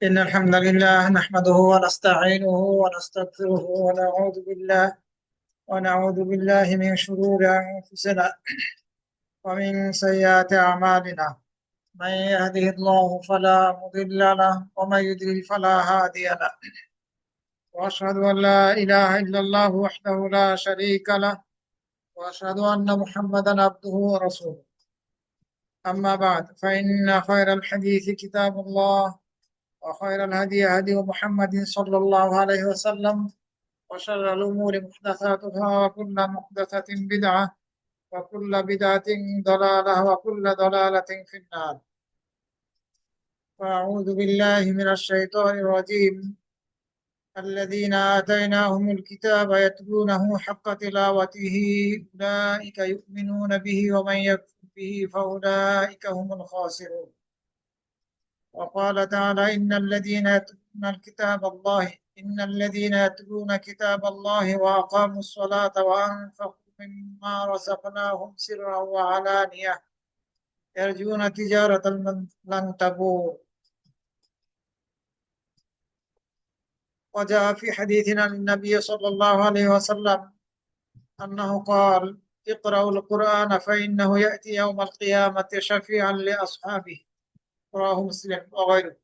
إن الحمد لله نحمده ونستعينه ونستغفره ونعوذ بالله من شرور أنفسنا ومن سيئات أعمالنا. من يهده الله فلا مضل له ومن يضلل فلا هادي له. وأشهد أن لا إله إلا الله وحده لا شريك له، وأشهد أن محمدا عبده ورسوله. أما بعد، فإن خير الحديث كتاب الله، وخير الهدي هدي محمد صلى الله عليه وسلم، وشر الأمور محدثاتها، وكل محدثة بدعة، وكل بدعة ضلالة، وكل ضلالة في النار. فأعوذ بالله من الشيطان الرجيم. الذين آتيناهم الكتاب يتلونه حق تلاوته أولئك يؤمنون به، ومن يكفر به فأولئك هم الخاسرون. وقال تعالى: إن الذين يتلون كتاب الله وأقاموا الصلاة وأنفقوا مما رزقناهم سرا وعلانية يرجون تجارة لن تبور. وجاء في حديثنا للنبي صلى الله عليه وسلم أنه قال: اقرأوا القرآن فإنه يأتي يوم القيامة شفيعا لأصحابه. رواه مسلم وغيره.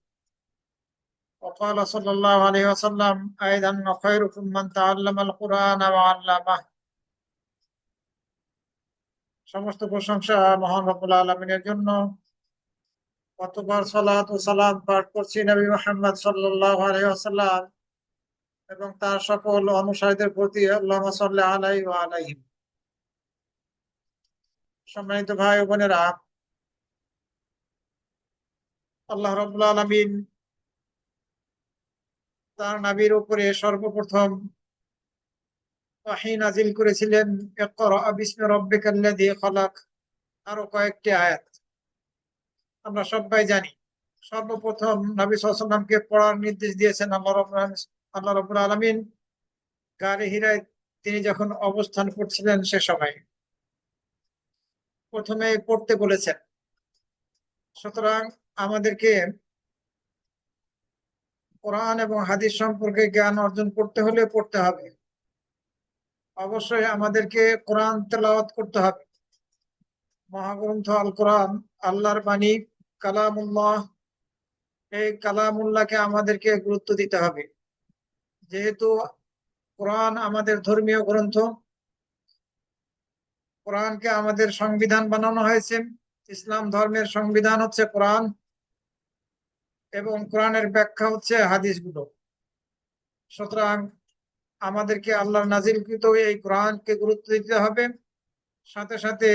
وقال صلى الله عليه وسلم أيضا: خيركم من تعلم القرآن وعلمه। সমস্ত প্রশংসা মহান রব্বুল আলামিনের জন্য। কতবার সালাত ও সালাম পাঠ করছি নবী মুহাম্মদ সাল্লাল্লাহু আলাইহি ওয়াসাল্লাম এবং তার সকল অনুসারীদের প্রতি, আল্লাহুম্মা সাল্লি আলাইহি ওয়া আলাইহিম। সম্মানিত ভাই ও বোনেরা, আল্লাহ রাব্বুল আলামিন তার নবীর উপরে সর্বপ্রথম ওহী নাযিল করেছিলেন, ইকরা বিসমি রাব্বিকাল্লাযী খালাক। আরো কয়েকটি আয়াত আমরা সবাই জানি। সর্বপ্রথম নবী সাল্লাল্লাহু আলাইহি ওয়াসাল্লামকে পড়ার নির্দেশ দিয়েছেন আল্লাহ রাব্বুল আলামিন গারে হিরায় তিনি যখন অবস্থান করছিলেন সে সময় প্রথমে পড়তে বলেছেন। সুতরাং আমাদেরকে কোরআন এবং হাদিস সম্পর্কে জ্ঞান অর্জন করতে হলে পড়তে হবে। অবশ্যই আমাদেরকে কোরআন তেলাওয়াত করতে হবে। মহাগ্রন্থ আল কোরআন আল্লাহর বাণী, কালামুল্লাহ। এই কালামুল্লাহকে আমাদেরকে গুরুত্ব দিতে হবে। যেহেতু কোরআন আমাদের ধর্মীয় গ্রন্থ, কোরআনকে আমাদের সংবিধান বানানো হয়েছে। ইসলাম ধর্মের সংবিধান হচ্ছে কোরআন এবং কোরআনের ব্যাখ্যা হচ্ছে হাদিসগুলো। সুতরাং আমাদেরকে আল্লাহর নাজিলকৃত এই কোরআনকে গুরুত্ব দিতে হবে, সাথে সাথে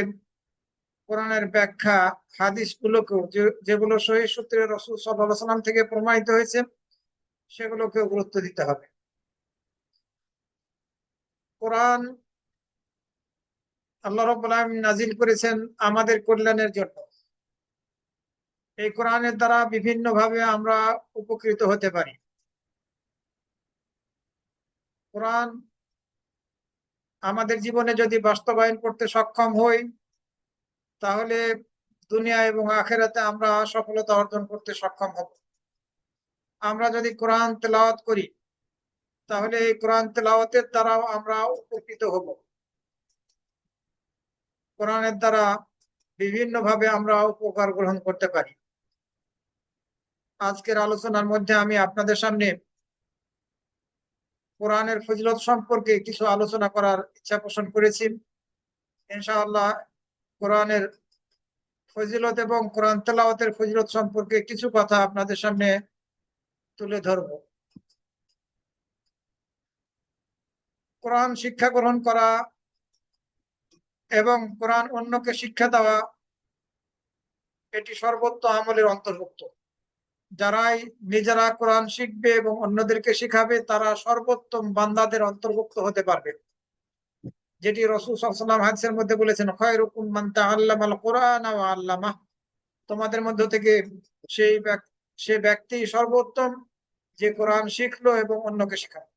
কোরআনের ব্যাখ্যা হাদিসগুলোকেও, যেগুলো সহিহ সূত্রে রাসূল সাল্লাল্লাহু আলাইহি ওয়াসাল্লাম থেকে প্রমাণিত হয়েছে, সেগুলোকেও গুরুত্ব দিতে হবে। কোরআন আল্লাহ রাব্বুল আলামিন নাজিল করেছেন আমাদের কল্যাণের জন্য। এই কোরআনের দ্বারা বিভিন্ন ভাবে আমরা উপকৃত হতে পারি। কোরআন আমাদের জীবনে যদি বাস্তবায়ন করতে সক্ষম হই, তাহলে দুনিয়া এবং আখিরাতে আমরা সফলতা অর্জন করতে সক্ষম হব। আমরা যদি কোরআন তেলাওয়াত করি, তাহলে এই কোরআন তেলাওয়াতের দ্বারাও আমরা উপকৃত হব। কোরআনের দ্বারা বিভিন্ন ভাবে আমরা উপকার গ্রহণ করতে পারি। আজকের আলোচনার মধ্যে আমি আপনাদের সামনে কোরআনের ফজিলত সম্পর্কে কিছু আলোচনা করার ইচ্ছা পোষণ করেছি। ইনশাআল্লাহ কোরআনের ফজিলত এবং কোরআন তেলাওয়াতের ফজিলত সম্পর্কে কিছু কথা আপনাদের সামনে তুলে ধরব। কোরআন শিক্ষা গ্রহণ করা এবং কোরআন অন্যকে শিক্ষা দেওয়া, এটি সর্বোত্তম আমলের অন্তর্ভুক্ত। যারাই নিজেরা কোরআন শিখবে এবং অন্যদেরকে শিখাবে, তারা সর্বোত্তম বান্দাদের অন্তর্ভুক্ত হতে পারবে। যেটি রাসূল সাল্লাল্লাহু আলাইহি ওয়াসাল্লাম হাদিসের মধ্যে বলেছেন, খায়রুকুম মান তাআল্লামাল কুরআন ওয়া আল্লামাহ। তোমাদের মধ্য থেকে সে ব্যক্তি সর্বোত্তম যে কোরআন শিখলো এবং অন্যকে শেখালো।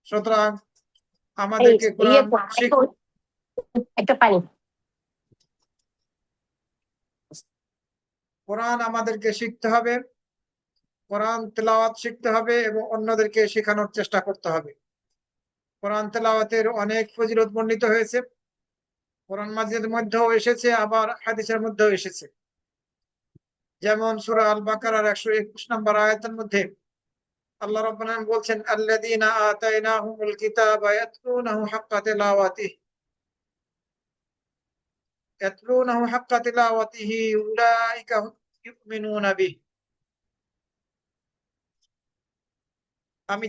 সুতরাং আমাদেরকে কোরআন একটা পানি কোরআন আমাদেরকে শিখতে হবে কোরআন তেলাওয়াত শিখতে হবে এবং অন্যদেরকে শেখানোর চেষ্টা করতে হবে। কোরআন তেলাওয়াতের অনেক ফজিলত বর্ণিত হয়েছে, কোরআন মাজিদের মধ্যেও এসেছে, আবার হাদিসের মধ্যেও এসেছে। যেমন সূরা আল বাকারার 121 নম্বর আয়াতের মধ্যে আল্লাহ রাব্বুল আলামিন বলছেন, আল্লাযীনা আতাইনাহুমুল কিতাবা ইয়াতলুনাহু হাক্কা তিলাওয়াতিহি উলাইকা ইউমিনুনা বিহি। আমি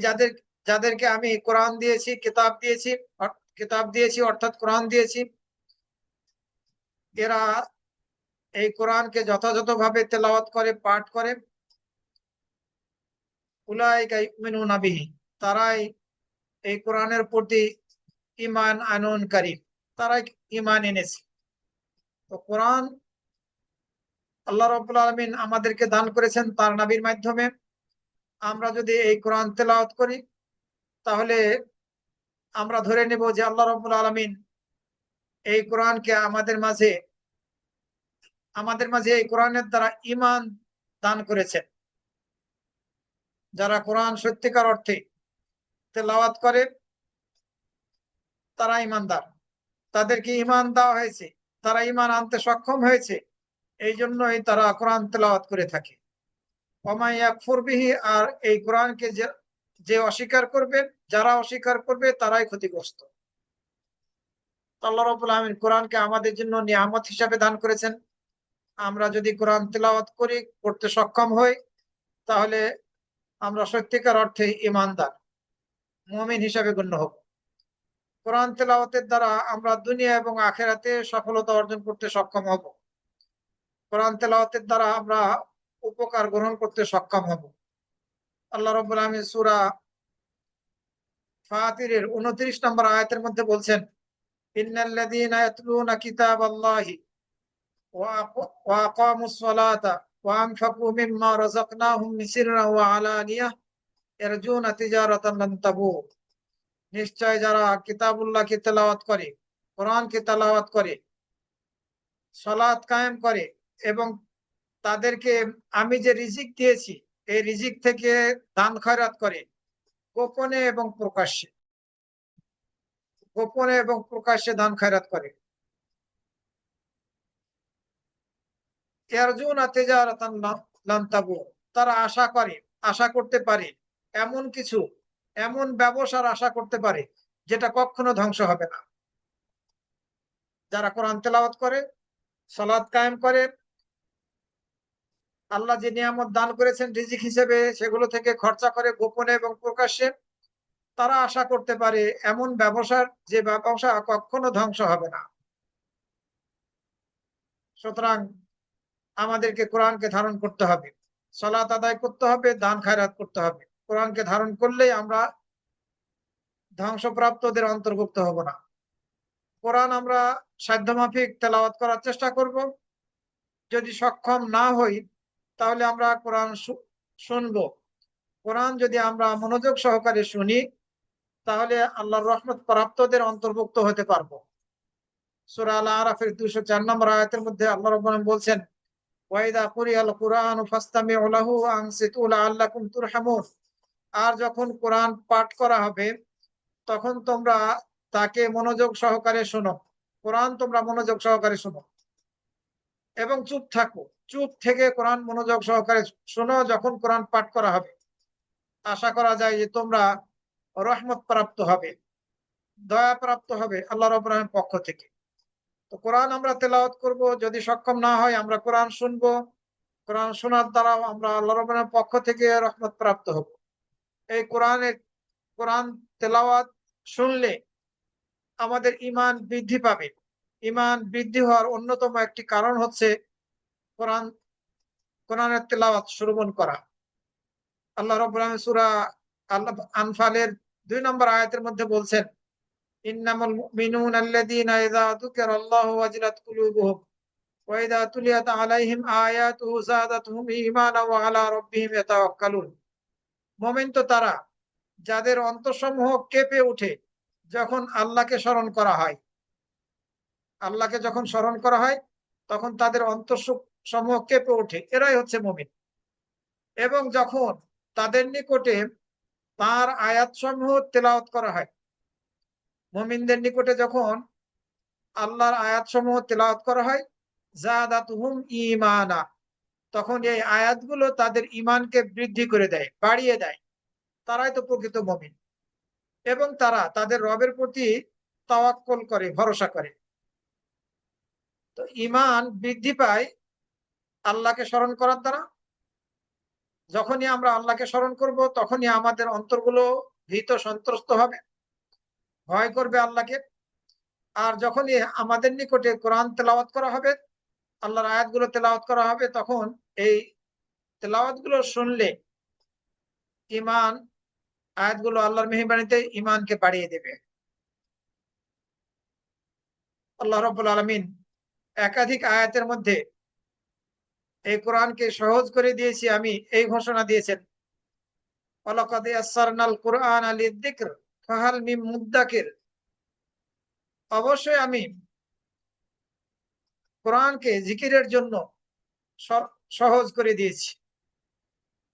যাদেরকে আমি কোরআন দিয়েছি, কিতাব দিয়েছি অর্থাৎ কোরআন দিয়েছি, এরা এই কোরআনকে যথাযথভাবে তেলাওয়াত করে, পাঠ করে, উলাইকা ইউমিনুনা বিহি, তারাই এই কোরআনের প্রতি ঈমান আনয়নকারী, তারাই ঈমান এনেছে। তো কোরআন আল্লাহ রাব্বুল আলামিন আমাদেরকে দান করেছেন তার নবীর মাধ্যমে। আমরা যদি এই কোরআন তেলাওয়াত করি, তাহলে আমরা ধরে নেব যে আল্লাহ রাব্বুল আলামিন এই কোরআনকে আমাদের মাঝে এই কোরআনের দ্বারা ঈমান দান করেছেন। যারা কোরআন সত্যিকার অর্থে তেলাওয়াত করে তারা ঈমানদার, তাদেরকে ঈমান দেওয়া হয়েছে, তারা ঈমান আনতে সক্ষম হয়েছে, এই জন্যই তারা কোরআন তেলাওয়াত করে থাকে। ওমা ইয়াকফুর বিহি, আর এই কোরআনকে যে অস্বীকার করবে, যারা অস্বীকার করবে তারাই ক্ষতিগ্রস্ত। আল্লাহ রাব্বুল আলামিন কোরআনকে আমাদের জন্য নিয়ামত হিসাবে দান করেছেন। আমরা যদি কোরআন তেলাওয়াত করি, করতে সক্ষম হই, তাহলে আমরা সত্যিকার অর্থে ঈমানদার, মুমিন হিসাবে গণ্য হব। কোরআন তেলাওয়াতের দ্বারা আমরা দুনিয়া এবং আখিরাতে সফলতা অর্জন করতে সক্ষম হব। কোরআন তেলাওয়াতের দ্বারা আমরা উপকার গ্রহণ করতে সক্ষম হব। আল্লাহ রাব্বুল আলামিন সূরা ফাতিরের 29 নম্বর আয়াতের মধ্যে বলছেন, ইন্নাল্লাযীনা ইয়াতলুনা কিতাবাল্লাহি ওয়া আকামুস সালাতা ওয়া আনফাকু মিম্মা রাযাকনাহুম সিররান ওয়া আলানিয়াহ ইয়ারজুনা তিজারাতান লান তাবুর। নিশ্চয় যারা কিতাবুল্লাহকে তেলাওয়াত করে, কোরআনকে তেলাওয়াত করে, সালাত কায়েম করে এবং তাদেরকে আমি যে রিজিক দিয়েছি এই রিজিক থেকে দান খয়রাত করে, গোপনে এবং প্রকাশ্যে, দান খয়রাত করে, ইয়ারজুনা তিজারাতান লান তাবুর, তারা আশা করতে পারে এমন ব্যবসার আশা করতে পারে যেটা কখনো ধ্বংস হবে না। যারা কোরআন তেলাওয়াত করে, সালাত কায়েম করে, আল্লাহ যে নিয়ামত দান করেছেন রিজিক হিসেবে সেগুলো থেকে খরচা করে গোপনে এবং প্রকাশ্যে, তারা আশা করতে পারে এমন যে ব্যবসা কখনো ধ্বংস হবে না। সুতরাং আমাদেরকে কোরআনকে ধারণ করতে হবে, সালাত আদায় করতে হবে, দান খায়রাত করতে হবে। কোরআনকে ধারণ করলেই আমরা ধ্বংসপ্রাপ্তদের অন্তর্ভুক্ত হব না। কোরআন আমরা সাধ্যমাফিক তেলাওয়াত করার চেষ্টা করব। যদি সক্ষম না হই, তাহলে আমরা কোরআন শুনবো। কোরআন যদি আমরা মনোযোগ সহকারে শুনি, তাহলে আল্লাহর রহমত প্রাপ্তদের অন্তর্ভুক্ত হতে পারবো। সূরা আল আরাফের 204 নম্বর আয়াতের মধ্যে আল্লাহ রাব্বুল আলামিন বলছেন, ওয়াইদা কুরিয়াল কুরআনু ফাসতামিউ লাহু ওয়া আনসিতু লাআল্লাকুম তুরহামুন। আর যখন কোরআন পাঠ করা হবে, তখন তোমরা তাকে মনোযোগ সহকারে শোনো। কোরআন তোমরা মনোযোগ সহকারে শোনো এবং চুপ থাকো। চুপ থেকে কোরআন মনোযোগ সহকারে শোনো যখন কোরআন পাঠ করা হবে। আশা করা যায় যে তোমরা রহমত প্রাপ্ত হবে, দয়া প্রাপ্ত হবে আল্লাহ রাব্বুল আলামিনের পক্ষ থেকে। তো কোরআন আমরা তেলাওয়াত করব, যদি সক্ষম না হয় আমরা কোরআন শুনবো। কোরআন শোনার দ্বারা আমরা আল্লাহ রাব্বুল আলামিনের পক্ষ থেকে রহমত প্রাপ্ত হব। এই কোরআন তেলাওয়াত শুনলে আমাদের ঈমান বৃদ্ধি পাবে। ঈমান বৃদ্ধি হওয়ার অন্যতম একটি কারণ হচ্ছে কোরআনের তেলাওয়াত শ্রবণ করা। আল্লাহ রাব্বুল আলামিন সূরা আনফালের 2 নম্বর আয়াতের মধ্যে বলছেন, ইন্নামাল মুমিনুনা আল্লাযীনা ইযা যুকিরাল্লাহু ওয়াজিলাত কুলুবুহুম ওয়া ইযা তুলিয়াত আলাইহিম আয়াতুহু যাদাতুহুম ঈমানান ওয়া আলা রাব্বিহিম ইয়াতাওয়াক্কালুন। মুমিন তো তারা যাদের অন্তরসমূহ কেঁপে ওঠে যখন আল্লাহকে স্মরণ করা হয়। আল্লাহকে যখন স্মরণ করা হয় তখন তাদের অন্তরসমূহ কেঁপে ওঠে, এরাই হচ্ছে মুমিন। এবং যখন তাদের নিকটে তার আয়াতসমূহ তেলাওয়াত করা হয়, মুমিনদের নিকটে যখন আল্লাহর আয়াতসমূহ তেলাওয়াত করা হয়, যাদাতুহুম ঈমানা, তখন এই আয়াতগুলো তাদের ঈমানকে বৃদ্ধি করে দেয়, বাড়িয়ে দেয়। তারাই তো প্রকৃত মুমিন, এবং তারা তাদের রবের প্রতি তাওয়াক্কুল করে, ভরসা করে। তো ঈমান বৃদ্ধি পায় আল্লাহকে স্মরণ করার দ্বারা। যখনই আমরা আল্লাহকে স্মরণ করব, তখনই আমাদের অন্তরগুলো ভীত সন্ত্রস্ত হবে, ভয় করবে আল্লাহকে। আর যখনই আমাদের নিকটে কোরআন তেলাওয়াত করা হবে, আল্লাহর আয়াতগুলো তেলাওয়াত করা হবে, তখন এই তেলাওয়াতগুলো শুনলে ঈমান, আয়াতগুলো আল্লাহর মেহেরবানিতে ঈমানকে বাড়িয়ে দেবে। আল্লাহ রাব্বুল আলামিন একাধিক আয়াতের মধ্যে এই কোরআনকে সহজ করে দিয়েছি আমি, এই ঘোষণা দিয়েছেন, ওয়ালাকাদ ইয়াসসারনাল কুরআনা লিযিকর ফাহাল মিন মুদ্দাকির। অবশ্যই আমি কোরআনকে জিকিরের জন্য সহজ করে দিয়েছি,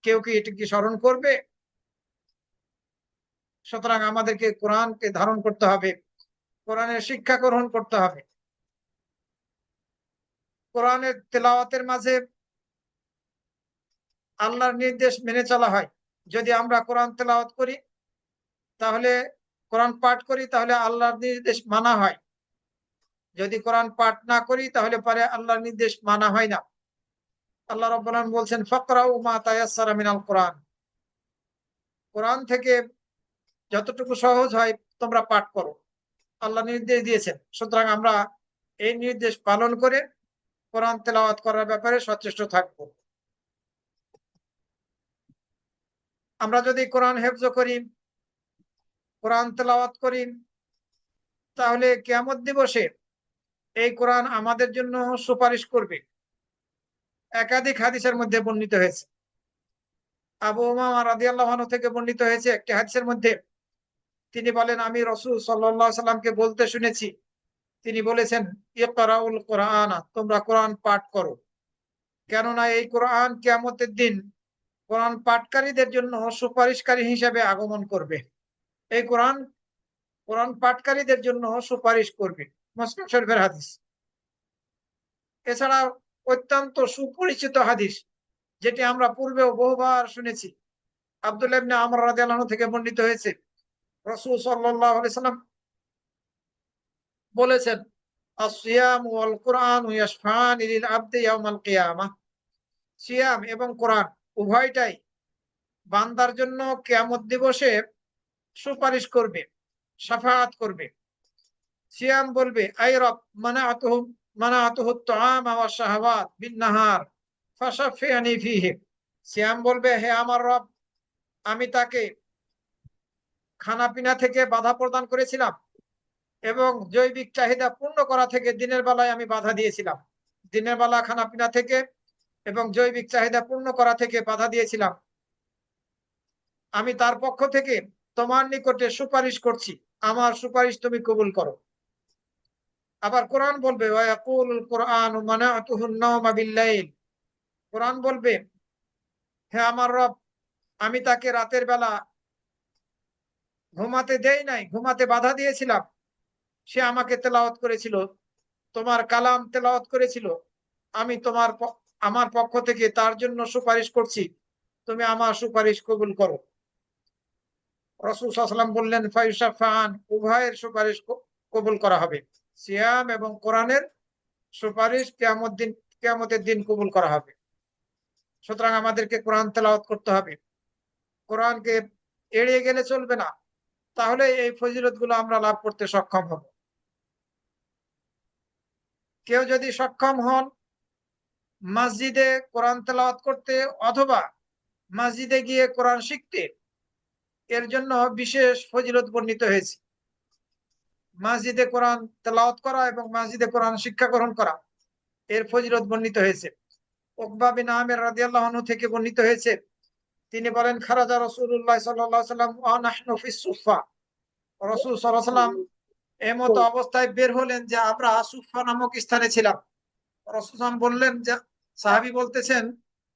কেউ কি এটা কি স্মরণ করবে? সুতরাং আমাদেরকে কোরআনকে ধারণ করতে হবে, কোরআনের শিক্ষা গ্রহণ করতে হবে। কোরআনের তেলাওয়াতের মাঝে আল্লাহর নির্দেশ মেনে চলা হয়। যদি আমরা কোরআন তেলাওয়াত করি, তাহলে কোরআন পাঠ করি, তাহলে আল্লাহর নির্দেশ মানা হয়। যদি কোরআন পাঠ না করি, তাহলে পরে আল্লাহর নির্দেশ মানা হয় না। আল্লাহ রাব্বুল আলামিন বলছেন, ফাকরাউ মা তায়াসসারা মিনাল কোরআন, কোরআন থেকে যতটুকু সহজ হয় তোমরা পাঠ করো, আল্লাহ নির্দেশ দিয়েছেন। সুতরাং আমরা এই নির্দেশ পালন করে কোরআন তেলাওয়াত করার ব্যাপারে সচেষ্ট থাকব। আমরা যদি কোরআন হেফজ করি, কোরআন তেলাওয়াত করি, তাহলে কিয়ামত দিবসে এই কোরআন আমাদের জন্য সুপারিশ করবে। একাধিক হাদিসের মধ্যে বর্ণিত হয়েছে। আবু উমামা রাদিয়াল্লাহু আনহু থেকে বর্ণিত হয়েছে একটি হাদিসের মধ্যে, তিনি বলেন, আমি রাসূল সাল্লাল্লাহু আলাইহি সাল্লামকে বলতে শুনেছি, তিনি বলেছেন, ইকরাউল কোরআনা, তোমরা কোরআন পাঠ করো, কেননা এই কোরআন কিয়ামতের দিন কোরআন পাঠকারীদের জন্য সুপারিশকারী হিসেবে আগমন করবে। এই কোরআন কোরআন পাঠকারীদের জন্য সুপারিশ করবে। মুসলিম শরীফের হাদিস। এছাড়া অত্যন্ত সুপরিচিত হাদিস, যেটি আমরা পূর্বেও বহুবার শুনেছি, আব্দুল্লাহ ইবনে আমর রাদিয়াল্লাহু আনহু থেকে বর্ণিত হয়েছে, রাসূল সাল্লাল্লাহু আলাইহি সাল্লাম বলেছেন, আসিয়াম ওয়াল কুরআন ইয়াশফানি লিল আবদি ইয়াউমাল কিয়ামাহ। সিয়াম এবং কোরআন উভয়টাই বান্দার জন্য কিয়ামত দিবসে সুপারিশ করবে, শাফাআত করবে। সিয়াম বলবে, আই রব মানাআতুহু আত-তাআম ওয়া শাহাওয়াত বিন নাহার ফাশাফিআনি ফীহি। সিয়াম বলবে, হে আমার রব, আমি তাকে খানাপিনা থেকে বাধা প্রদান করেছিলাম এবং জৈবিক চাহিদা পূর্ণ করা থেকে দিনের বেলায় আমি বাধা দিয়েছিলাম। দিনের বেলা খানাপিনা থেকে এবং জৈবিক চাহিদা পূর্ণ করা থেকে বাধা দিয়েছিলাম। আমি তার পক্ষ থেকে তোমার নিকটে সুপারিশ করছি, আমার সুপারিশ তুমি কবুল করো। আবার কোরআন বলবে, ওয়ায়াকুলুল কুরআনু মানা'তুহুন নাওমা বিল-লাইল। কোরআন বলবে, হে আমার রব, আমি তাকে রাতের বেলা ঘুমাতে দেই নাই, ঘুমাতে বাধা দিয়েছিলাম। সে আমাকে তেলাওয়াত করেছিল, তোমার কালাম তেলাওয়াত করেছিল। আমি আমার পক্ষ থেকে তার জন্য সুপারিশ করছি, তুমি আমার সুপারিশ কবুল করো। রাসূল সাল্লাল্লাহু আলাইহি ওয়াসাল্লাম বললেন, ফায়ুশাফাআন, উভয়ের সুপারিশ কবুল করা হবে। সিয়াম এবং কোরআনের সুপারিশ কিয়ামতের দিন কবুল করা হবে। সুতরাং আমাদেরকে কোরআন তেলাওয়াত করতে হবে, কোরআনকে এড়িয়ে গেলে চলবে না, তাহলে এই ফজিলতগুলো আমরা লাভ করতে সক্ষম হব। কেউ যদি সক্ষম হন মসজিদে কোরআন তেলাওয়াত করতে অথবা মসজিদে গিয়ে কোরআন শিখতে, এর জন্য বিশেষ ফজিলত বর্ণিত হয়েছে। মসজিদে কোরআন তেলাওয়াত করা এবং মসজিদে কোরআন শিক্ষা গ্রহণ করা, এর ফজিলত বর্ণিত হয়েছে। উকবা বিন আমির রাদিয়াল্লাহু আনহু থেকে বর্ণিত হয়েছে, তিনি বলেন, খারাজা রাসূলুল্লাহ সাল্লাল্লাহু আলাইহি ওয়াসাল্লাম ওয়া নাহনু ফিস সুফফা। রাসূল সাল্লাল্লাহু আলাইহি ওয়াসাল্লাম এমত অবস্থায় বের হলেন যে আমরা সুফফা নামক স্থানে ছিলাম। রাসূল সাল্লাল্লাহু আলাইহি ওয়াসাল্লাম বললেন, যে সাহাবী বলতেছেন,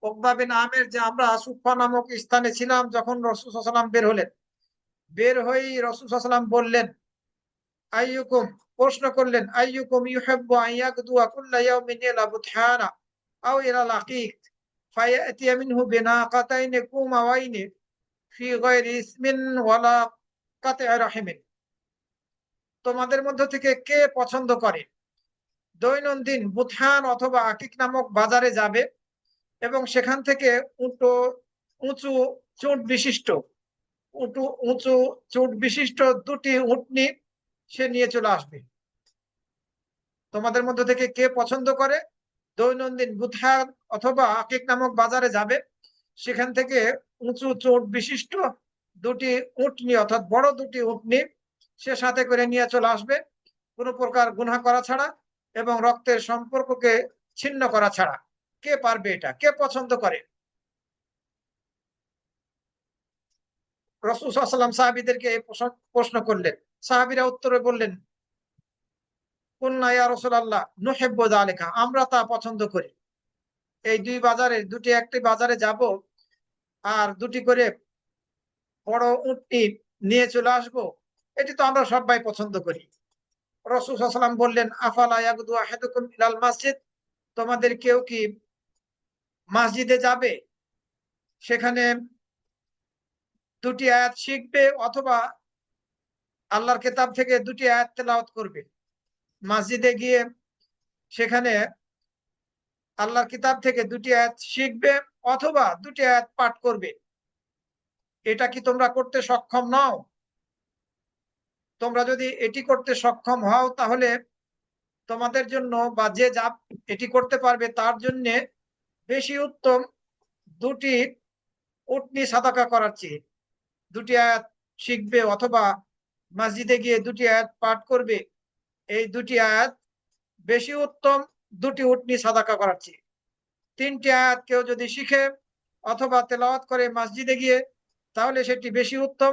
ও উকবা বিন আমির যে আমরা সুফা নামক স্থানে ছিলাম যখন রাসূল সাল্লাল্লাহু আলাইহি ওয়াসাল্লাম বের হলেন, বের হয়েই রাসূল সাল্লাল্লাহু আলাইহি ওয়াসাল্লাম বললেন, আইয়ুকুম, প্রশ্ন করলেন, আইয়ুকুম ইউহিব্বু আন ইয়াগদুয়া কুল্লা ইয়াউমিন ইলা বুতহানা আও ইলা লাকীক ফায়াতিয়া মিনহু বিনাকাতাইনি কুমাওয়াইনি ফি গায়রি ইসমিন ওয়ালা কাতি'i রাহিমিন। তোমাদের মধ্য থেকে কে পছন্দ করে দৈনন্দিন বুতহান অথবা আকিক নামক বাজারে যাবে এবং সেখান থেকে উঁচু চুট বিশিষ্ট উঁচু চুট বিশিষ্ট দুটি উটনি সে নিয়ে চলে আসবে। তোমাদের মধ্য থেকে কে পছন্দ করে দৈনন্দিন বুতহান অথবা আকিক নামক বাজারে যাবে, সেখান থেকে উঁচু চোট বিশিষ্ট দুটি উটনি অর্থাৎ বড় দুটি উটনি সে সাথে করে নিয়ে চলে আসবে, কোনো প্রকার গুনাহ করা ছাড়া এবং রক্তের সম্পর্ককে ছিন্ন করা ছাড়া। কে পারবে এটা, কে পছন্দ করে? রাসূল সাল্লাল্লাহু আলাইহি ওয়াসাল্লাম সাহাবীদেরকে এই প্রশ্ন করলেন। সাহাবীরা উত্তরে বললেন, কুলনা ইয়া রাসূলুল্লাহ নুহিব্বু যালিকা, আমরা তা পছন্দ করি। এই দুই বাজারে একটি বাজারে যাব আর দুটি করে বড় উটনি নিয়ে চলে আসবো, এটি তো আমরা সবাই পছন্দ করি। রাসূল সাল্লাল্লাহু আলাইহি ওয়াসাল্লাম বললেন, আফালা ইয়াগদু আহাদুকুম ইলাল মাসজিদ, তোমাদের কেউ কি মসজিদে যাবে, সেখানে দুটি আয়াত শিখবে অথবা আল্লাহর কিতাব থেকে দুটি আয়াত তেলাওয়াত করবে। মসজিদে গিয়ে সেখানে আল্লাহর কিতাব থেকে দুটি আয়াত শিখবে অথবা দুটি আয়াত পাঠ করবে। এটা কি তোমরা করতে সক্ষম নও? তোমরা যদি এটি করতে সক্ষম হও তাহলে তোমাদের জন্য বা যে যা এটি করতে পারবে তার জন্য বেশি উত্তম দুটি উটনি সাদাকা করার চেয়ে। দুটি আয়াত শিখবে অথবা মসজিদে গিয়ে দুটি আয়াত পাঠ করবে, এই দুটি আয়াত বেশি উত্তম দুটি উটনি সাদাকা করার চেয়ে। তিনটি আয়াত কেউ যদি শিখে অথবা তেলাওয়াত করে মসজিদে গিয়ে, তাহলে সেটি বেশি উত্তম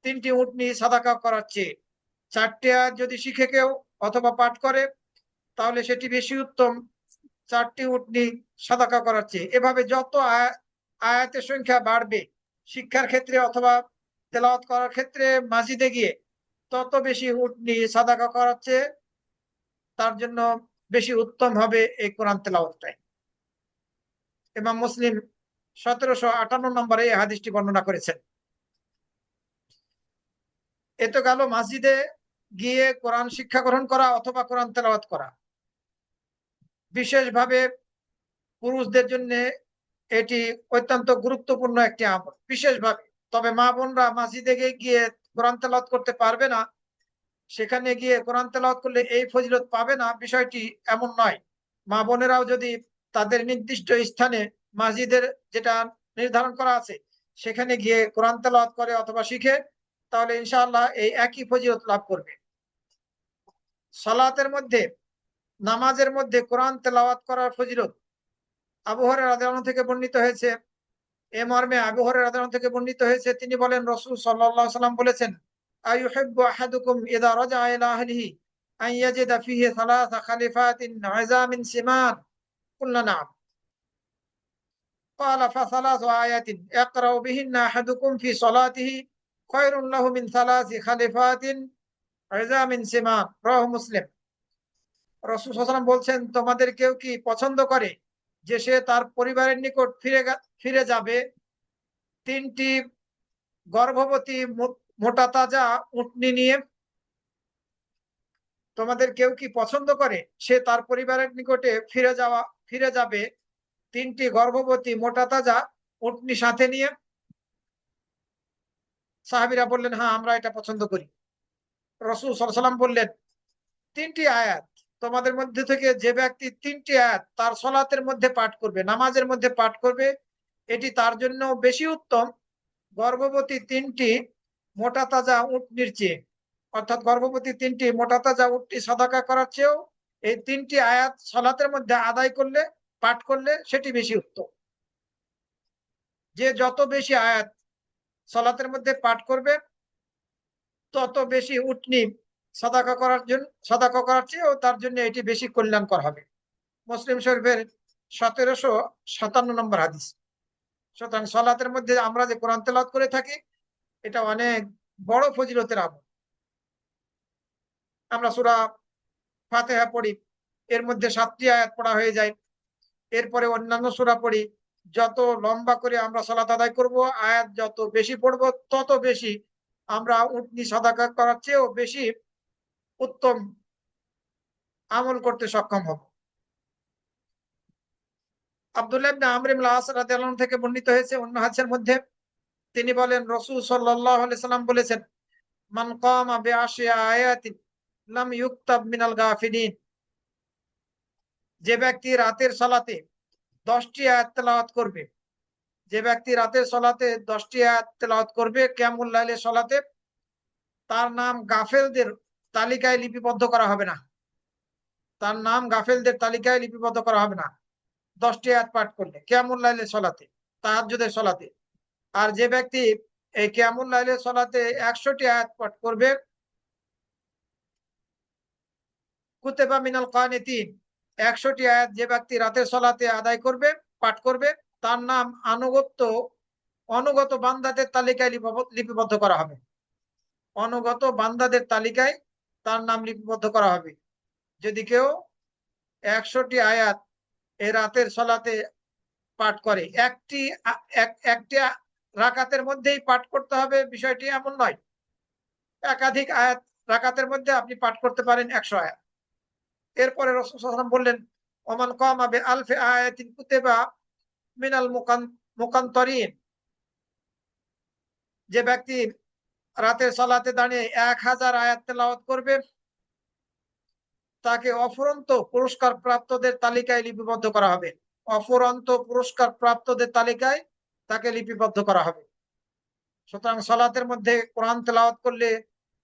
তিনটি উটনি সাদাকা করার চেয়ে। চারটি আয়াত যদি শিখে কেউ অথবা পাঠ করে, তাহলে সেটি বেশি উত্তম চারটি উটনি সাদাকা করার চেয়ে। এভাবে যত আয়াতের সংখ্যা বাড়বে শিক্ষার ক্ষেত্রে অথবা তেলাওয়াত করার ক্ষেত্রে মসজিদে গিয়ে, তত বেশি উটনি সাদাকা করার চেয়ে তার জন্য বেশি উত্তম হবে এই কোরআন তেলাওয়াতটাই। ইমাম মুসলিম 1758 নম্বরে এই হাদিসটি বর্ণনা করেছেন। এ তো গেল মসজিদে গিয়ে কোরআন শিক্ষা গ্রহণ করা অথবা কোরআন তেলাওয়াত করা। বিশেষভাবে পুরুষদের জন্য এটি অত্যন্ত গুরুত্বপূর্ণ একটি আমল, বিশেষভাবে। তবে মা বোনরা মসজিদে গিয়ে কোরআন তেলাওয়াত করতে পারবে না, সেখানে গিয়ে কোরআন তেলাওয়াত করলে এই ফজিলত পাবে না, বিষয়টি এমন নয়। মা বোনেরাও যদি তাদের নির্দিষ্ট স্থানে মসজিদের যেটা নির্ধারণ করা আছে সেখানে গিয়ে কোরআন তেলাওয়াত করে অথবা শিখে, তাহলে ইনশাআল্লাহ এই একই ফজিলত লাভ করবে। সালাতের মধ্যে, নামাজের মধ্যে কোরআন তেলাওয়াত করার ফজিলত আবু হুরায়রা রাদিয়াল্লাহু থেকে বর্ণিত হয়েছে। এ মর্মে আবু হুরায়রা রাদিয়াল্লাহু থেকে বর্ণিত হয়েছে, তিনি বলেন, রাসূল সাল্লাল্লাহু আলাইহি ওয়াসাল্লাম বলেছেন, আইয়ুহিব্বু আহাদুকুম ইযা রাজা'a ইলা আহলিহি আন ইয়াজিদা ফিহি সালাসা খালিফাতিন ইযামিন সিমান, কুলনা না'ম। قال فثلاث آيات يقرأ بهن أحدكم في صلاته خير له من ثلاث خليفات عظام سمان, রাওয়াহু মুসলিম। রাসূল সাল্লাল্লাহু আলাইহি ওয়াসাল্লাম বলছেন, তোমাদের কেউ কি পছন্দ করে যে সে তার পরিবারের নিকট ফিরে যাবে তিনটি গর্ভবতী মোটা তাজা উটনি নিয়ে? তোমাদের কেউ কি পছন্দ করে সে তার পরিবারের নিকটে ফিরে যাবে তিনটি গর্ভবতী মোটা তাজা উটনি সাথে নিয়ে? সাহাবীরা বললেন, হ্যাঁ, আমরা এটা পছন্দ করি। রাসূল সাল্লাল্লাহু আলাইহি ওয়াসাল্লাম বললেন, তিনটি আয়াত, তোমাদের মধ্যে থেকে যে ব্যক্তি তিনটি আয়াত তার সালাতের মধ্যে পাঠ করবে, নামাজের মধ্যে পাঠ করবে, এটি তার জন্য বেশি উত্তম গর্ভবতী তিনটি মোটা তাজা উটনির চেয়ে। অর্থাৎ গর্ভবতী তিনটি মোটা তাজা উটনি সাদাকা করার চেয়েও এই তিনটি আয়াত সালাতের মধ্যে আদায় করলে, পাঠ করলে সেটি বেশি উত্তম। যে যত বেশি আয়াত সালাতের মধ্যে পাঠ করবে তত বেশি উটনি সাদাকা করার চেয়েও তার জন্য এটি বেশি কল্যাণকর হবে। মুসলিম শরীফের 1757 নম্বর হাদিস। সুতরাং সালাতের মধ্যে আমরা যে কোরআন তেলাওয়াত করে থাকি এটা অনেক বড় ফজিলতের আমল। আমরা সূরা ফাতিহা পড়ি, এর মধ্যে 7টি আয়াত পড়া হয়ে যায়। এরপরে অন্যান্য সূরা পড়ি। যত লম্বা করে আমরা সালাত আদায় করব, আয়াত যত বেশি পড়ব, তত বেশি আমরা উটনি সাদাকা করার চেয়েও বেশি উত্তম আমল করতে সক্ষম হব। আব্দুল্লাহ ইবনে আমর ইবনে আস রাদিয়াল্লাহু আনহু থেকে বর্ণিত হয়েছে অন্য হাদিসের মধ্যে, তিনি বলেন রাসূল সাল্লাল্লাহু আলাইহি সাল্লাম বলেছেন, মান কামা বিআশরি আয়াতিন লাম ইউকতাব মিনাল গাফিলিন। যে ব্যক্তি রাতের সালাতে 10টি আয়াত তেলাওয়াত করবে, যে ব্যক্তি রাতের সালাতে 10টি আয়াত তেলাওয়াত করবে কিয়ামুল লাইলের সালাতে, তার নাম গাফেলদের তালিকায় লিপিবদ্ধ করা হবে না। তার নাম গাফেলদের তালিকায় লিপিবদ্ধ করা হবে না 10টি আয়াত পাঠ করলে কিয়ামুল লাইলের সালাতে, তাহাজ্জুদের সালাতে। আর যে ব্যক্তি এই কিয়ামুল লাইলের সালাতে 100টি আয়াত পাঠ করবে, কুতিবা মিনাল কানিতিন, 100টি আয়াত যে ব্যক্তি রাতের সালাতে আদায় করবে, পাঠ করবে, তার নাম অনুগত বান্দাদের তালিকায় লিপিবদ্ধ করা হবে। অনুগত বান্দাদের তালিকায় তার নাম লিপিবদ্ধ করা হবে। যদি কেউ 100টি আয়াত এই রাতের সালাতে পাঠ করে, একটি রাকাতের মধ্যেই পাঠ করতে হবে বিষয়টি এমন নয়। একাধিক আয়াত রাকাতের মধ্যে আপনি পাঠ করতে পারেন 100 আয়াত। এরপরে রাসূল সাল্লাল্লাহু আলাইহি ওয়াসাল্লাম বললেন, ওমান কামা বিআলফি আয়াতিন কুতিবা মিনাল মুকান্তারিন। যে ব্যক্তি রাতের সালাতে দাঁড়িয়ে 1000 আয়াত তেলাওয়াত করবে, তাকে অফুরন্ত পুরস্কার প্রাপ্তদের তালিকায় লিপিবদ্ধ করা হবে। অফুরন্ত পুরস্কার প্রাপ্তদের তালিকায় তাকে লিপিবদ্ধ করা হবে। সুতরাং সালাতের মধ্যে কোরআন তেলাওয়াত করলে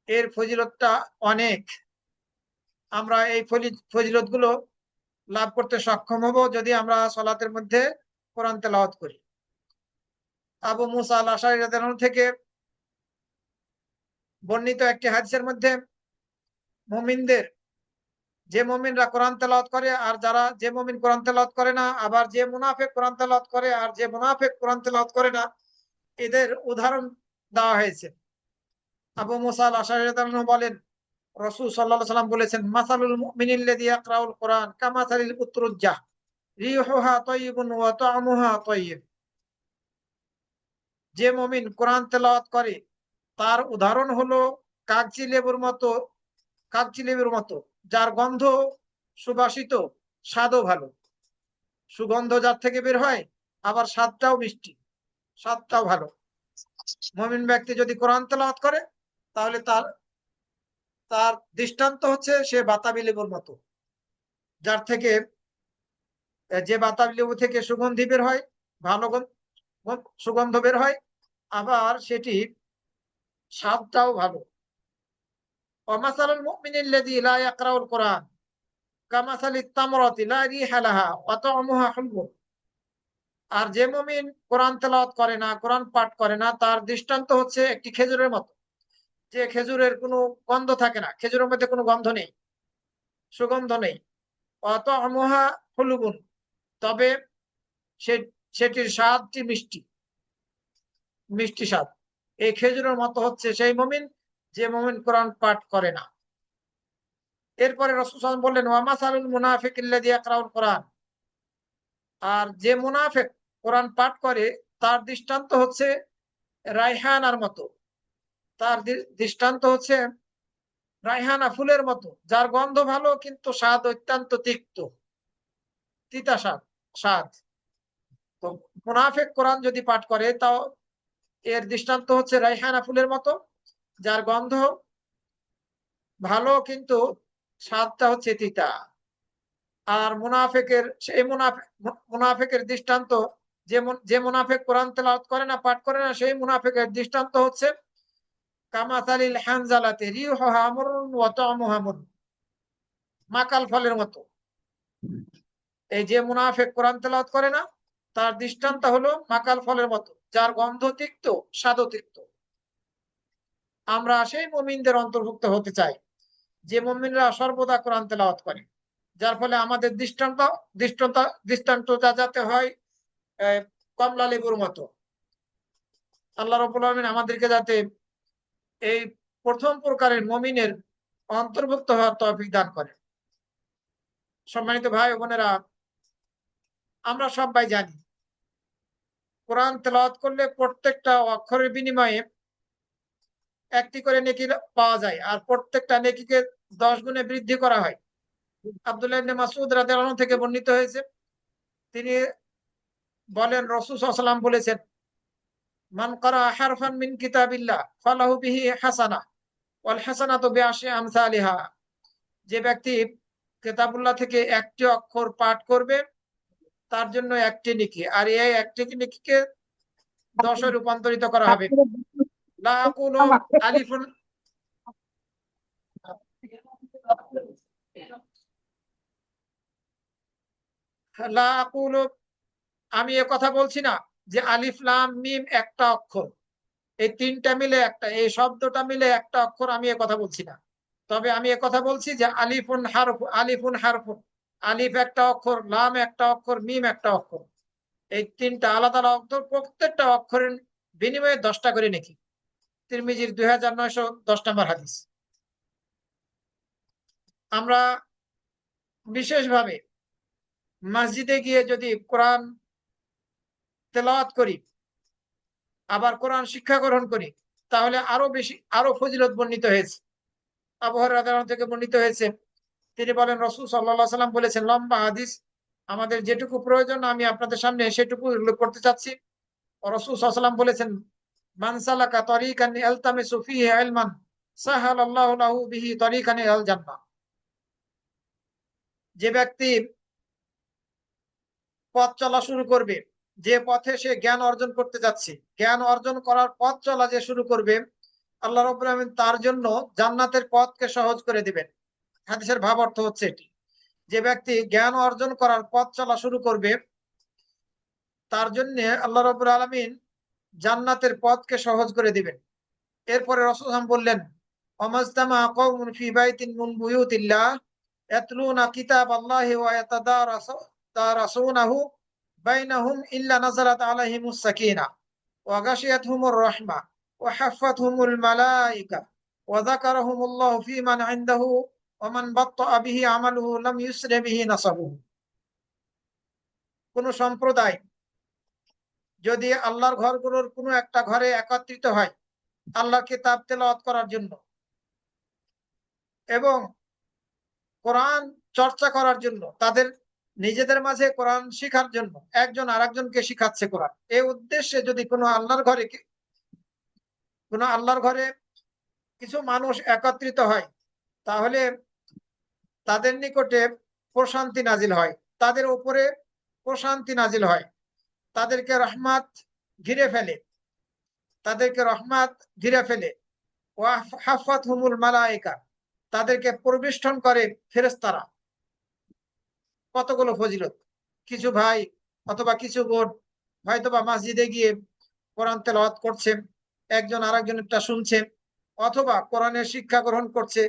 এর ফজিলতটা অনেক। আমরা এই ফজিলতগুলো লাভ করতে সক্ষম হব যদি আমরা সালাতের মধ্যে কোরআন তেলাওয়াত করি। আবু মুসা আল-আশআরী রাদিয়াল্লাহু আনহু থেকে বর্ণিত একটি হাদিসের মধ্যে মুমিনদের, যে মুমিনরা কোরআন তেলাওয়াত করে আর যে মুমিন কোরআন তেলাওয়াত করে না, আবার যে মুনাফিক কোরআন তেলাওয়াত করে আর যে মুনাফিক কোরআন তেলাওয়াত করে না, এদের উদাহরণ দেওয়া হয়েছে। আবু মুসা আল-আশআরী রাদিয়াল্লাহু আনহু বলেন, রাসূল সাল্লাল্লাহু আলাইহি ওয়াসাল্লাম বলেছেন, মাসালুল মুমিনিল্লাযী ইয়াকরাউল কুরআন কামাসালিল উতরুজ্জাহ রিহুহা তাইয়িবুন ওয়া তা'মুহা তাইয়িব। যে মুমিন কোরআন তেলাওয়াত করে তার উদাহরণ হলো কাগজি লেবুর মতো, যার গন্ধ সুবাসিত, স্বাদও ভালো। সুগন্ধ যার থেকে বের হয়, আবার স্বাদটাও মিষ্টি, স্বাদটাও ভালো। মুমিন ব্যক্তি যদি কোরআন তেলাওয়াত করে তাহলে তার দৃষ্টান্ত হচ্ছে সে বাতাবি লেবুর মতো, যার থেকে যে বাতাবি লেবু থেকে সুগন্ধি বের হয়, ভালো সুগন্ধ বের হয়, আবার সেটি স্বাদটাও ভালো। ওয়ামাসালুল মুমিনিল্লাযী লা ইয়াকরাউল কুরআন কামাসালিত তামরাতি লা রিহা লাহা ওয়া তা'মুহা হুলবুন। আর যে মুমিন কোরআন তেলাওয়াত করে না, কোরআন পাঠ করে না, তার দৃষ্টান্ত হচ্ছে একটি খেজুরের মতো, যে খেজুরের কোনো গন্ধ থাকে না, খেজুরের মধ্যে কোনো গন্ধ নেই, সুগন্ধ নেই। ওয়া তা'মুহা হুলবুন, তবে সেটির স্বাদটি মিষ্টি, মিষ্টি স্বাদ। এই খেজুরের মতো হচ্ছে সেই মুমিন যে মুমিন কোরআন পাঠ করে না। এরপরে রাসূল সাল্লাল্লাহু আলাইহি ওয়াসাল্লাম বললেন, ওয়া মাসালুল মুনাফিকিল্লাযী ইয়াকরাউল কুরআন। আর যে মুনাফিক কোরআন পাঠ করে তার দৃষ্টান্ত হচ্ছে রায়হানার মতো, তার দৃষ্টান্ত হচ্ছে রায়হানা ফুলের মতো, যার গন্ধ ভালো কিন্তু স্বাদ অত্যন্ত তিতা স্বাদ। তো মুনাফিক কোরআন যদি পাঠ করে তাও এর দৃষ্টান্ত হচ্ছে রায়হানা ফুলের মতো, যার গন্ধ ভালো কিন্তু স্বাদটা হচ্ছে তিতা। আর সেই মুনাফিকের দৃষ্টান্ত, যে মুনাফিক কোরআন তেলাওয়াত করে না, পাঠ করে না, সেই মুনাফিকের দৃষ্টান্ত হচ্ছে কামাসালিল হানজালাতি রিহুহা আমরুন ওয়া তা'মুহা মুর, মাকাল ফলের মতো। এই যে মুনাফিক কোরআন তেলাওয়াত করে না, তার দৃষ্টান্ত হলো মাকাল ফলের মতো, যার গন্ধ তিক্ত, স্বাদও তিক্ত। আমরা সেই মুমিনদের অন্তর্ভুক্ত হতে চাই যে মুমিনরা সর্বদা কোরআন তেলাওয়াত করে। যার ফলে আমাদের দৃষ্টান্ত যাতে হয় কমলা লেবুর মতো। আল্লাহ রাব্বুল আলামিন আমাদেরকে যাতে এই প্রথম প্রকারের মুমিনের অন্তর্ভুক্ত হওয়ার তৌফিক দান করে। সম্মানিত ভাই ও বোনেরা, আমরা সবাই জানি কোরআন তেলাওয়াত করলে প্রত্যেকটা অক্ষরের বিনিময়ে একটি করে নেকি পাওয়া যায়, আর প্রত্যেকটা নেকিকে 10 গুণে বৃদ্ধি করা হয়। আব্দুল্লাহ ইবনে মাসউদ রাদিয়াল্লাহু আনহু থেকে বর্ণিত হয়েছে, তিনি বলেন রাসূল সাল্লাল্লাহু আলাইহি ওয়াসাল্লাম বলেছেন, মান ক্বারা হারফান মিন কিতাবিল্লাহ ফালাহু বিহি হাসানাহ ওয়াল হাসানাতু বিআশরি আমসালিহা। যে ব্যক্তি কিতাবুল্লাহ থেকে একটি অক্ষর পাঠ করবে তার জন্য একটি নেকি, আর এই একটি নেকিকে 10 এ রূপান্তরিত করা হবে। লা আকুলু আলিফুন লা আকুলু, আমি এ কথা বলছি না যে আলিফ লাম মিম একটা অক্ষর, এই তিনটা মিলে একটা, এই শব্দটা মিলে একটা অক্ষর, আমি এ কথা বলছি না। তবে আমি এ কথা বলছি যে আলিফুন হারফুন, আলিফ একটা অক্ষর, লাম একটা অক্ষর, মিম একটা অক্ষর, এই তিনটা আলাদা আলাদা অক্ষর, প্রত্যেকটা অক্ষরের বিনিময়ে 10টা করে নেকি। তিরমিজির 2910 নম্বর হাদিস। আমরা বিশেষভাবে মসজিদে গিয়ে যদি কোরআন তেলাওয়াত করি, আবার কোরআন শিক্ষা গ্রহণ করি, তাহলে আরো ফজিলত বর্ণিত হয়েছে। আবু হুরায়রা রাদিয়াল্লাহু আনহু থেকে বর্ণিত হয়েছে, তিনি বলেন রাসূল সাল্লাল্লাহু আলাইহি ওয়াসাল্লাম বলেছেন, লম্বা হাদিস, আমাদের যেটুকু প্রয়োজন আমি আপনাদের সামনে সেটুকু উল্লেখ করতে চাচ্ছি। রাসূল সাল্লাল্লাহু আলাইহি ওয়াসাল্লাম বলেছেন, মান সালাকা তরিকান ইয়ালতামিসু ফিহি ইলমান সাহালাল্লাহু লাহু বিহি তরিকান ইলাল জান্নাহ। যে ব্যক্তি পথ চলা শুরু করবে, যে পথে সে জ্ঞান অর্জন করতে যাচ্ছে, জ্ঞান অর্জন করার পথ চলা যে শুরু করবে, আল্লাহ রাব্বুল আলামিন তার জন্য জান্নাতের পথকে সহজ করে দিবেন। হাদিসের ভাব অর্থ হচ্ছে এটি, যে ব্যক্তি জ্ঞান অর্জন করার পথ চলা শুরু করবে তার জন্য আল্লাহ রাব্বুল আলামিন জান্নাতের পথকে সহজ করে দিবেন। এরপরে রাসূল সাল্লাল্লাহু বললেন, ওয়ামাজতামা কওমুন ফি বাইতিন মিন বুয়ুতিল্লাহ ইয়াতলুনা কিতাবাল্লাহি ওয়া ইয়াতাদারাসুনাহু বাইনাহুম ইল্লা নাযালাত আলাইহিমুস সাকিনাহ ওয়া গাশিয়াতহুমুর রাহমাহ ওয়া হাফফাতহুমুল মালায়েকা ওয়া যাকারাহুমুল্লাহু ফী মান ইনদাহু ওয়া মান বাত্তাআ বিহি আমালুহু লাম ইউসরি বিহি নাসাবুহু। কোন সম্প্রদায় যদি আল্লাহর ঘরগুলোর কোনো একটা ঘরে একত্রিত হয় আল্লাহর কিতাব তেলাওয়াত করার জন্য এবং কোরআন চর্চা করার জন্য, তাদের নিজেদের মাঝে কোরআন শিখার জন্য, একজন আরেকজনকে শিখাচ্ছে কোরআন, এই উদ্দেশ্যে যদি কোনো আল্লাহর ঘরে কিছু মানুষ একত্রিত হয়, তাহলে তাদের নিকটে প্রশান্তি নাজিল হয়, তাদের উপরে প্রশান্তি নাজিল হয়, তাদেরকে রহমত ঘিরে ফেলে, তাদেরকে রহমত ঘিরে ফেলে। ওয়া হাফাতহুমুল মালায়েকা, তাদেরকে পরিবেষ্টন করে ফেরেশতারা। কতগুলো ফজিলত! কিছু ভাই অথবা কিছু বোন হয়তোবা মসজিদে গিয়ে কোরআন তেলাওয়াত করছে, একজন আরেকজনেরটা শুনছে, অথবা কোরআনের শিক্ষা গ্রহণ করছে,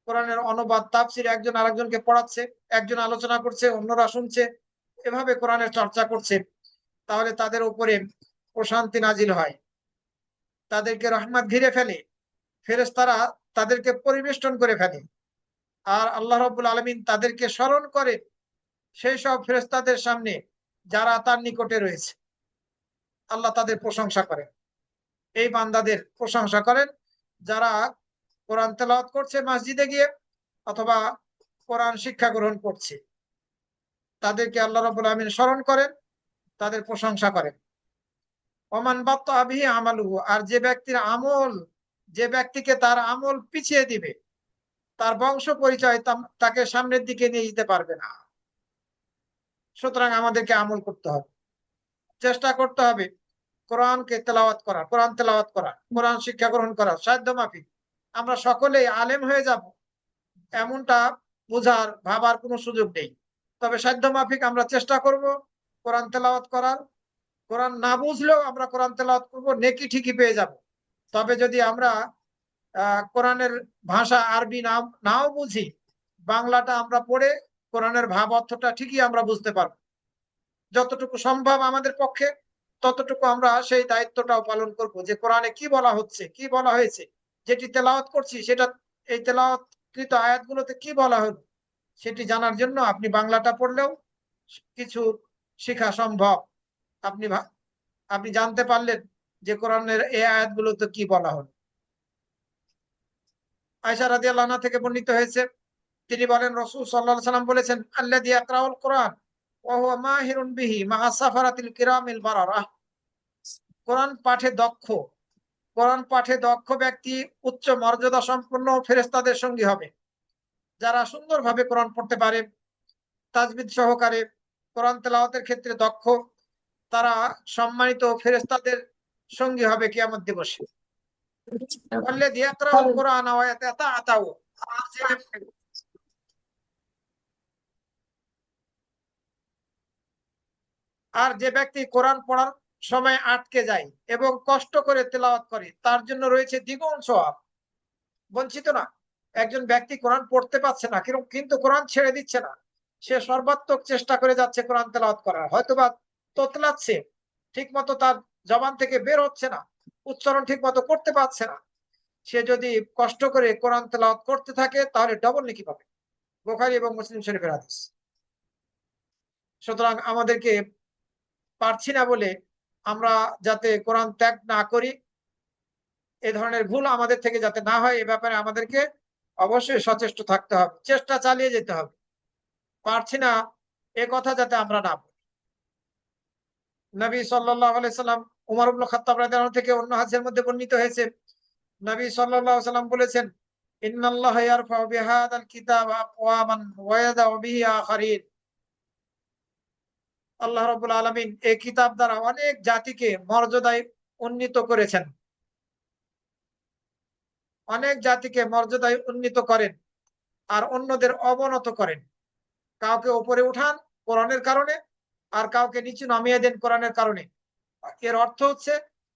কোরআনের অনুবাদ তাফসির একজন আরেকজনকে পড়াচ্ছে, একজন আলোচনা করছে অন্যরা শুনছে, এভাবে কোরআনের চর্চা করছে, তাহলে তাদের উপরে প্রশান্তি নাজিল হয়, তাদেরকে রহমত ঘিরে ফেলে, ফেরেশতারা তাদেরকে পরিবেষ্টন করে ফেলে। আর আল্লাহ রাব্বুল আলামিন তাদেরকে স্মরণ করে সেই সব ফেরেশতাদের সামনে যারা তার নিকটে রয়েছে। আল্লাহ তাদের প্রশংসা করেন, এই বান্দাদের প্রশংসা করেন যারা কোরআন তেলাওয়াত করছে মসজিদে গিয়ে অথবা কোরআন শিক্ষা গ্রহণ করছে, তাদেরকে আল্লাহ রাব্বুল আলামিন স্মরণ করেন, তাদের প্রশংসা করেন। ওমান বাত্তা বিহি আমালুহু, আর যে ব্যক্তিকে তার আমল পিছিয়ে দিবে, তার বংশ পরিচয় তাকে সামনের দিকে নিয়ে যেতে পারবে না। সুতরাং আমাদেরকে আমল করতে হবে, চেষ্টা করতে হবে কোরআনকে তেলাওয়াত করা, কোরআন শিক্ষা গ্রহণ করা সাধ্য মাফিক। আমরা সকলেই আলেম হয়ে যাব এমনটা ভাবার কোনো সুযোগ নেই, তবে সাধ্য মাফিক আমরা চেষ্টা করব কোরআন তেলাওয়াত করার। কোরআন না বুঝলেও আমরা কোরআন তেলাওয়াত করব, নেকি ঠিকই পেয়ে যাব। তবে যদি আমরা কোরআনের ভাষা আরবি নাও বুঝি, বাংলাটা আমরা পড়ে কোরআনের ভাব অর্থটা ঠিকই আমরা বুঝতে পারবো। যতটুকু সম্ভব আমাদের পক্ষে ততটুকু আমরা সেই দায়িত্বটাও পালন করব, যে কোরআনে কি বলা হচ্ছে, কি বলা হয়েছে, যেটি তেলাওয়াত করছি সেটা এই তেলাওয়াতকৃত আয়াতগুলোতে কি বলা হলো সেটি জানার জন্য আপনি বাংলাটা পড়লেও কিছু শেখা সম্ভব। আপনি আপনি জানতে পারলেন যে কোরআনের এই আয়াতগুলোতে কি বলা হলো। আয়েশা রাদিয়াল্লাহু আনহা থেকে বর্ণিত হয়েছে, তিনি বলেন রাসূল সাল্লাল্লাহু আলাইহি সাল্লাম বলেছেন, আল্লাযী ইয়াকরাউল কোরআন ওয়া হুয়া মাহিরুন বিহি মা'a সাফারাতিল কিরামিল বারারাহ। কোরআন পাঠে দক্ষ, কোরআন পাঠে দক্ষ ব্যক্তি উচ্চ মর্যাদা সম্পন্ন ফেরেশতাদের সঙ্গী হবে। যারা সুন্দরভাবে কোরআন পড়তে পারে, তাজবিদ সহকারে কোরআন তেলাওয়াতের ক্ষেত্রে দক্ষ, তারা সম্মানিত ফেরেশতাদের সঙ্গী হবে কিয়ামত দিবসে। আল্লাযী ইয়াকরাউল কোরআন ওয়া ইয়াতাআতাউ। আর যে ব্যক্তি কোরআন পড়ার সময় আটকে যায় এবং কষ্ট করে তেলাওয়াত করে, তার জন্য রয়েছে দ্বিগুণ সওয়াব। বঞ্চিত না। একজন ব্যক্তি কোরআন পড়তে পারছে না, কিন্তু কোরআন ছেড়ে দিচ্ছে না, সে সর্বাত্মক চেষ্টা করে যাচ্ছে কোরআন তেলাওয়াত করার, হয়তোবা তোতলাচ্ছে, ঠিক মতো তার জবান থেকে বের হচ্ছে না, উচ্চারণ ঠিক মতো করতে পারছে না, সে যদি কষ্ট করে কোরআন তেলাওয়াত করতে থাকে তাহলে ডবল নেকি পাবে। বুখারী এবং মুসলিম শরীফের হাদিস। সুতরাং আমাদেরকে পারছি না বলে আমরা যাতে কোরআন ত্যাগ না করি, এ ধরনের ভুল আমাদের থেকে যাতে না হয়, এ ব্যাপারে আমাদেরকে অবশ্যই সচেষ্ট থাকতে হবে, চেষ্টা চালিয়ে যেতে হবে। পারছি না এ কথা যাতে আমরা না বলি। নবী সাল্লাল্লাহু আলাইহি সাল্লাম, উমর ইবনে খাত্তাব রাদিয়াল্লাহু আনহু থেকে অন্য হাদিসের মধ্যে বর্ণিত হয়েছে, নবী সাল্লাল্লাহু আলাইহি সাল্লাম বলেছেন, ইন্নাল্লাহা ইয়ারফাউ বিহাদাল কিতাবা আকওয়ামান ওয়া ইয়াদাউ বিহি আখারিন। আল্লাহ রাব্বুল আলামিন এই কিতাব দ্বারা অনেক জাতিকে মর্যাদায় উন্নীত করেছেন, অনেক জাতিকে মর্যাদায় উন্নীত করেন আর অন্যদের অবনত করেন। কাউকে উপরে উঠান কোরআনের কারণে, আর কাউকে নিচু নামিয়ে দেন কোরআনের কারণে। এর অর্থ হচ্ছে,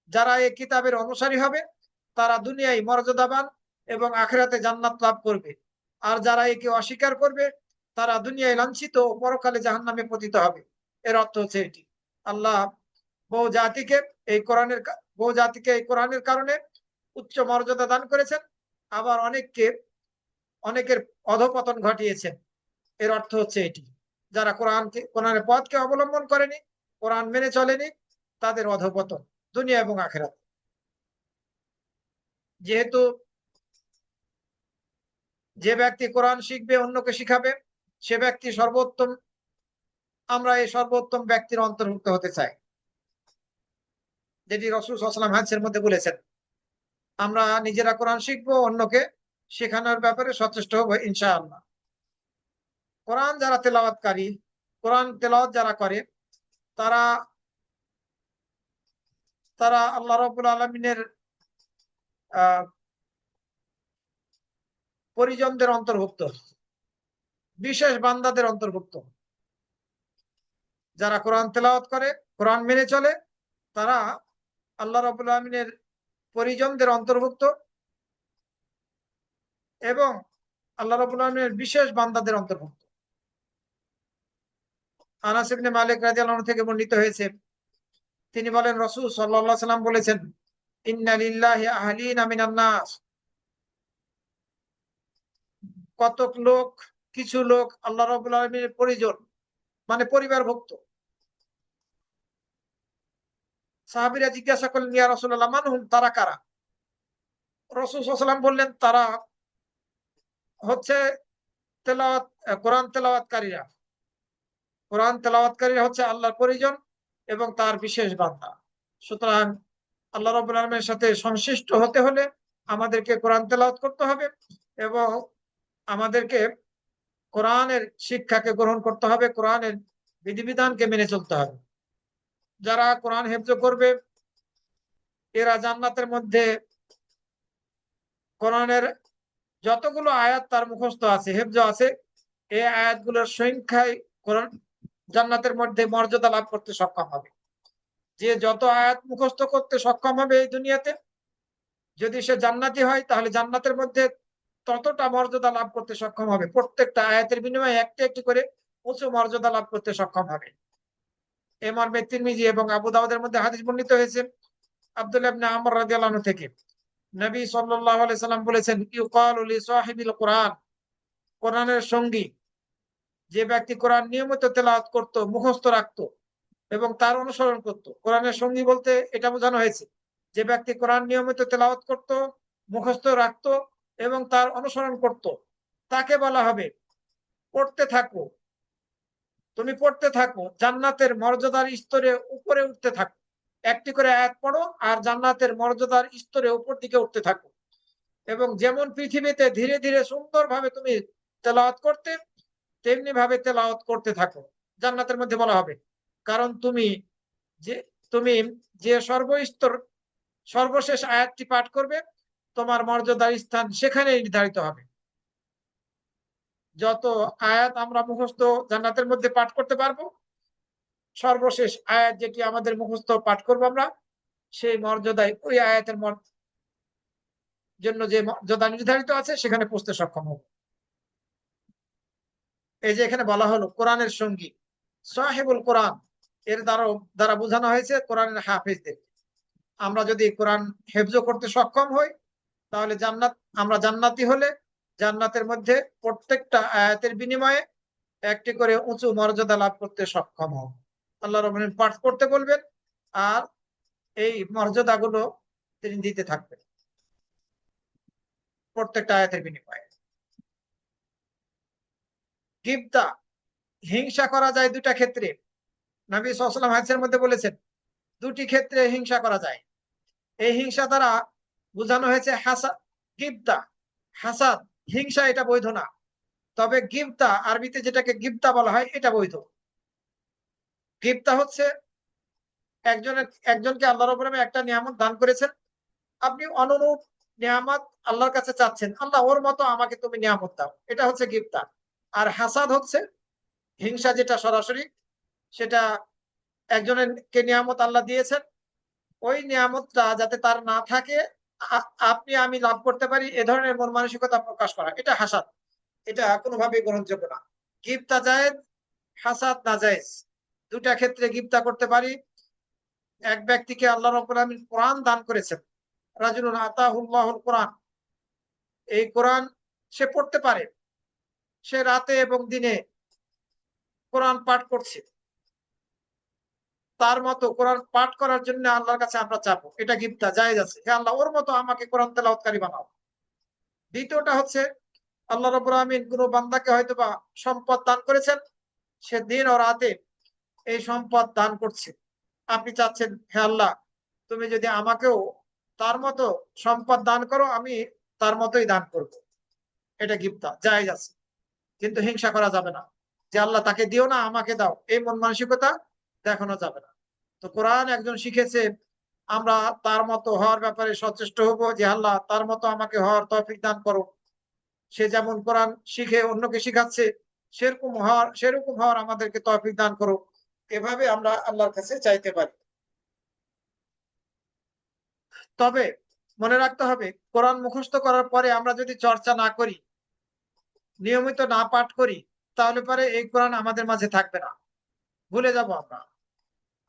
যারা এই কিতাবের অনুসারী হবে তারা দুনিয়ায় মর্যাদাবান এবং আখিরাতে জান্নাত লাভ করবে, আর যারা একে অস্বীকার করবে তারা দুনিয়ায় লাঞ্ছিত ও পরকালে জাহান্নামে পতিত হবে। এর অর্থ হচ্ছে এটি। আল্লাহ বহু জাতিকে এই কোরআনের কারণে উচ্চ মর্যাদা দান করেছেন, আবার অনেকের অধঃপতন ঘটিয়েছেন। এর অর্থ হচ্ছে এটি, যারা কোরআনের পথকে অবলম্বন করেনি, কোরআন মেনে চলেনি, তাদের অধঃপতন দুনিয়া এবং আখিরাত। যেহেতু যে ব্যক্তি কোরআন শিখবে অন্যকে শিখাবে, সে ব্যক্তি সর্বোত্তম, আমরা এই সর্বোত্তম ব্যক্তির অন্তর্ভুক্ত হতে চাই, যেটি রাসূল সাল্লাল্লাহু আলাইহি ওয়াসাল্লাম হাদিসের মধ্যে বলেছেন। আমরা নিজেরা কোরআন শিখবো, অন্যকে শেখানোর ব্যাপারে সচেষ্ট হবো ইনশাআল্লাহ। কোরআন যারা তেলাওয়াতকারী, কোরআন তেলাওয়াত যারা করে, তারা তারা আল্লাহ রাব্বুল আলামিনের পরিজনদের অন্তর্ভুক্ত, বিশেষ বান্দাদের অন্তর্ভুক্ত। যারা কোরআন তেলাওয়াত করে, কোরআন মেনে চলে, তারা আল্লাহ রাব্বুল আলামিনের পরিজনদের অন্তর্ভুক্ত এবং আল্লাহ রাব্বুল আলামিনের বিশেষ বান্দাদের অন্তর্ভুক্ত। আনাস ইবনে মালিক রাদিয়াল্লাহু আনহু থেকে বর্ণিত হয়েছে, তিনি বলেন, রাসূল সাল্লাল্লাহু আলাইহি সাল্লাম বলেছেন, ইন্না লিল্লাহি আহলিনা মিনান নাস। কিছু লোক আল্লাহ রাব্বুল আলামিনের পরিজন, মানে পরিবারভুক্ত। সাহাবীরা জিজ্ঞাসা করলেন, ইয়া রাসূলুল্লাহ মান হুম, তারা কারা? রাসূল সাল্লাল্লাহু আলাইহি ওয়াসাল্লাম বললেন, তারা হচ্ছে কোরআন তেলাওয়াতকারীরা। কোরআন তেলাওয়াতকারীরা হচ্ছে আল্লাহর পরিজন এবং তার বিশেষ বান্দা। সুতরাং আল্লাহ রাব্বুল আলামিনের সাথে সংশ্লিষ্ট হতে হলে আমাদেরকে কোরআন তেলাওয়াত করতে হবে এবং আমাদেরকে কোরআনের শিক্ষাকে গ্রহণ করতে হবে, কোরআনের বিধিবিধানকে মেনে চলতে হবে। যারা কোরআন হেফজ করবে, এরা জান্নাতের মধ্যে কোরআনের যতগুলো আয়াত তার মুখস্থ আছে, হেফজ আছে, এই আয়াতগুলোর সংখ্যায় কোরআন জান্নাতের মধ্যে মর্যাদা লাভ করতে সক্ষম হবে। যে যত আয়াত মুখস্থ করতে সক্ষম হবে এই দুনিয়াতে, যদি সে জান্নাতি হয়, তাহলে জান্নাতের মধ্যে ততটা মর্যাদা লাভ করতে সক্ষম হবে। প্রত্যেকটা আয়াতের বিনিময়ে একটি একটি করে উঁচু মর্যাদা লাভ করতে সক্ষম হবে। এ মর্মে তিরমিজি এবং আবু দাউদের মধ্যে হাদিস বর্ণিত হয়েছে আব্দুল্লাহ ইবনে আমর রাদিয়াল্লাহু আনহু থেকে। নবী সাল্লাল্লাহু আলাইহি সাল্লাম বলেছেন, ইউকালু লি সাহিবিল কোরআন, কোরআনের সঙ্গী যে ব্যক্তি কোরআন নিয়মিত তেলাওয়াত করত, মুখস্থ রাখত এবং তার অনুসরণ করত। কোরআনের সঙ্গী বলতে এটা বোঝানো হয়েছে যে ব্যক্তি কোরআন নিয়মিত তেলাওয়াত করত, মুখস্থ রাখত এবং তার অনুসরণ করত, তাকে বলা হবে পড়তে থাকো, তুমি পড়তে থাকো, জান্নাতের মর্যাদার স্তরে উপরে উঠতে থাকো। একটি করে আয়াত পড়ো আর জান্নাতের মর্যাদার স্তরে উপর দিকে উঠতে থাকো। এবং যেমন পৃথিবীতে ধীরে ধীরে সুন্দরভাবে তুমি তেলাওয়াত করতে, তেমনি ভাবে তেলাওয়াত করতে থাকো, জান্নাতের মধ্যে বলা হবে। কারণ যে তুমি যে সর্বস্তর সর্বশেষ আয়াতটি পাঠ করবে, তোমার মর্যাদার স্থান সেখানে নির্ধারিত হবে। যত আয়াত আমরা মুখস্থ জান্নাতের মধ্যে পাঠ করতে পারবো, সর্বশেষ আয়াত যেটি আমাদের মুখস্থ পাঠ করবো আমরা, সেই মর্যাদায় ওই আয়াতের জন্য যে মর্যাদা নির্ধারিত আছে সেখানে পৌঁছতে সক্ষম হবো। এই যে এখানে বলা হলো কোরআনের সঙ্গী, সাহিবুল কোরআন, এর দ্বারা বোঝানো হয়েছে কোরআনের হাফেজদের। আমরা যদি কোরআন হেফজ করতে সক্ষম হই, তাহলে আমরা জান্নাতি হলে জান্নাতের মধ্যে প্রত্যেকটা আয়াতের বিনিময়ে একটি করে উঁচু মর্যাদা লাভ করতে সক্ষম হব। আল্লাহ রাব্বুল আলামিন পাঠ করতে বলবেন আর এই মর্যাদাগুলো তিনি দিতে থাকবেন প্রত্যেকটা আয়াতের বিনিময়ে। গিবতা, হিংসা করা যায় দুটা ক্ষেত্রে। নবী সাল্লাল্লাহু আলাইহি ওয়াসাল্লাম হাদিসের মধ্যে বলেছেন দুটি ক্ষেত্রে হিংসা করা যায়। এই হিংসা দ্বারা বোঝানো হয়েছে গিবতা, হাসাদ, হিংসা এটা বৈধ না। তবে গিবতা, আরবিতে যেটাকে গিবতা বলা হয়, এটা বৈধ। গিবতা হচ্ছে একজনকে আল্লাহ রাব্বুল আলামিন একটা নিয়ামত দান করেছেন, আপনি অনুরূপ নিয়ামত আল্লাহর কাছে চাচ্ছেন, আল্লাহ ওর মতো আমাকে তুমি নিয়ামত দাও, এটা হচ্ছে গিবতা। আর হাসাদ হচ্ছে হিংসা, যেটা সরাসরি, সেটা একজনকে নিয়ামত আল্লাহ দিয়েছেন, ওই নিয়ামতটা যাতে তার না থাকে, আমি লাভ করতে পারি, এ ধরনের মন মানসিকতা প্রকাশ করা, এটা হাসাদ। এটা কোনোভাবেই গ্রহণযোগ্য না। গিবতা জায়েজ, হাসাদ নাজায়েজ। দুটা ক্ষেত্রে গিবতা করতে পারি। এক ব্যক্তিকে আল্লাহ রাব্বুল আলামিন কোরআন দান করেছেন, রাজুলুন আতাহুল্লাহুল কোরআন, এই কোরআন সে পড়তে পারে, সে রাতে এবং দিনে কোরআন পাঠ করছে, তার মতো কোরআন পাঠ করার জন্য আল্লাহর কাছে আমরা চাবো, এটা গিবতা জায়েজ আছে, হে আল্লাহ ওর মতো আমাকে কোরআন তেলাওয়াতকারী বানাও। দ্বিতীয়টা হচ্ছে আল্লাহ রাব্বুল আলামিন কোনো বান্দাকে হয়তোবা সম্পদ দান করেছেন, সে দিন ও রাতে এই সম্পদ দান করছে, আপনি চাচ্ছেন হে আল্লাহ তুমি যদি আমাকেও তার মতো সম্পদ দান করো, আমি তার মতোই দান করব, এটা গিবতা জায়েজ আছে। কিন্তু হিংসা করা যাবে না যে আল্লাহ তাকে দিও না আমাকে দাও, এই মন মানসিকতা দেখানো যাবে না। তো কোরআন একজন শিখেছে, আমরা তার মতো হওয়ার ব্যাপারে সচেষ্ট হব যে আল্লাহ তার মতো আমাকে হওয়ার তৌফিক দান করো। সে যেমন কোরআন শিখে অন্যকে শিখাচ্ছে, সেরকম হওয়ার আমাদেরকে তৌফিক দান করো। এভাবে আমরা আল্লাহর কাছে চাইতে পারি। তবে মনে রাখতে হবে, কোরআন মুখস্থ করার পরে আমরা যদি চর্চা না করি, নিয়মিত না পাঠ করি, তাহলে পরে এই কোরআন আমাদের মাঝে থাকবে না, ভুলে যাব আমরা।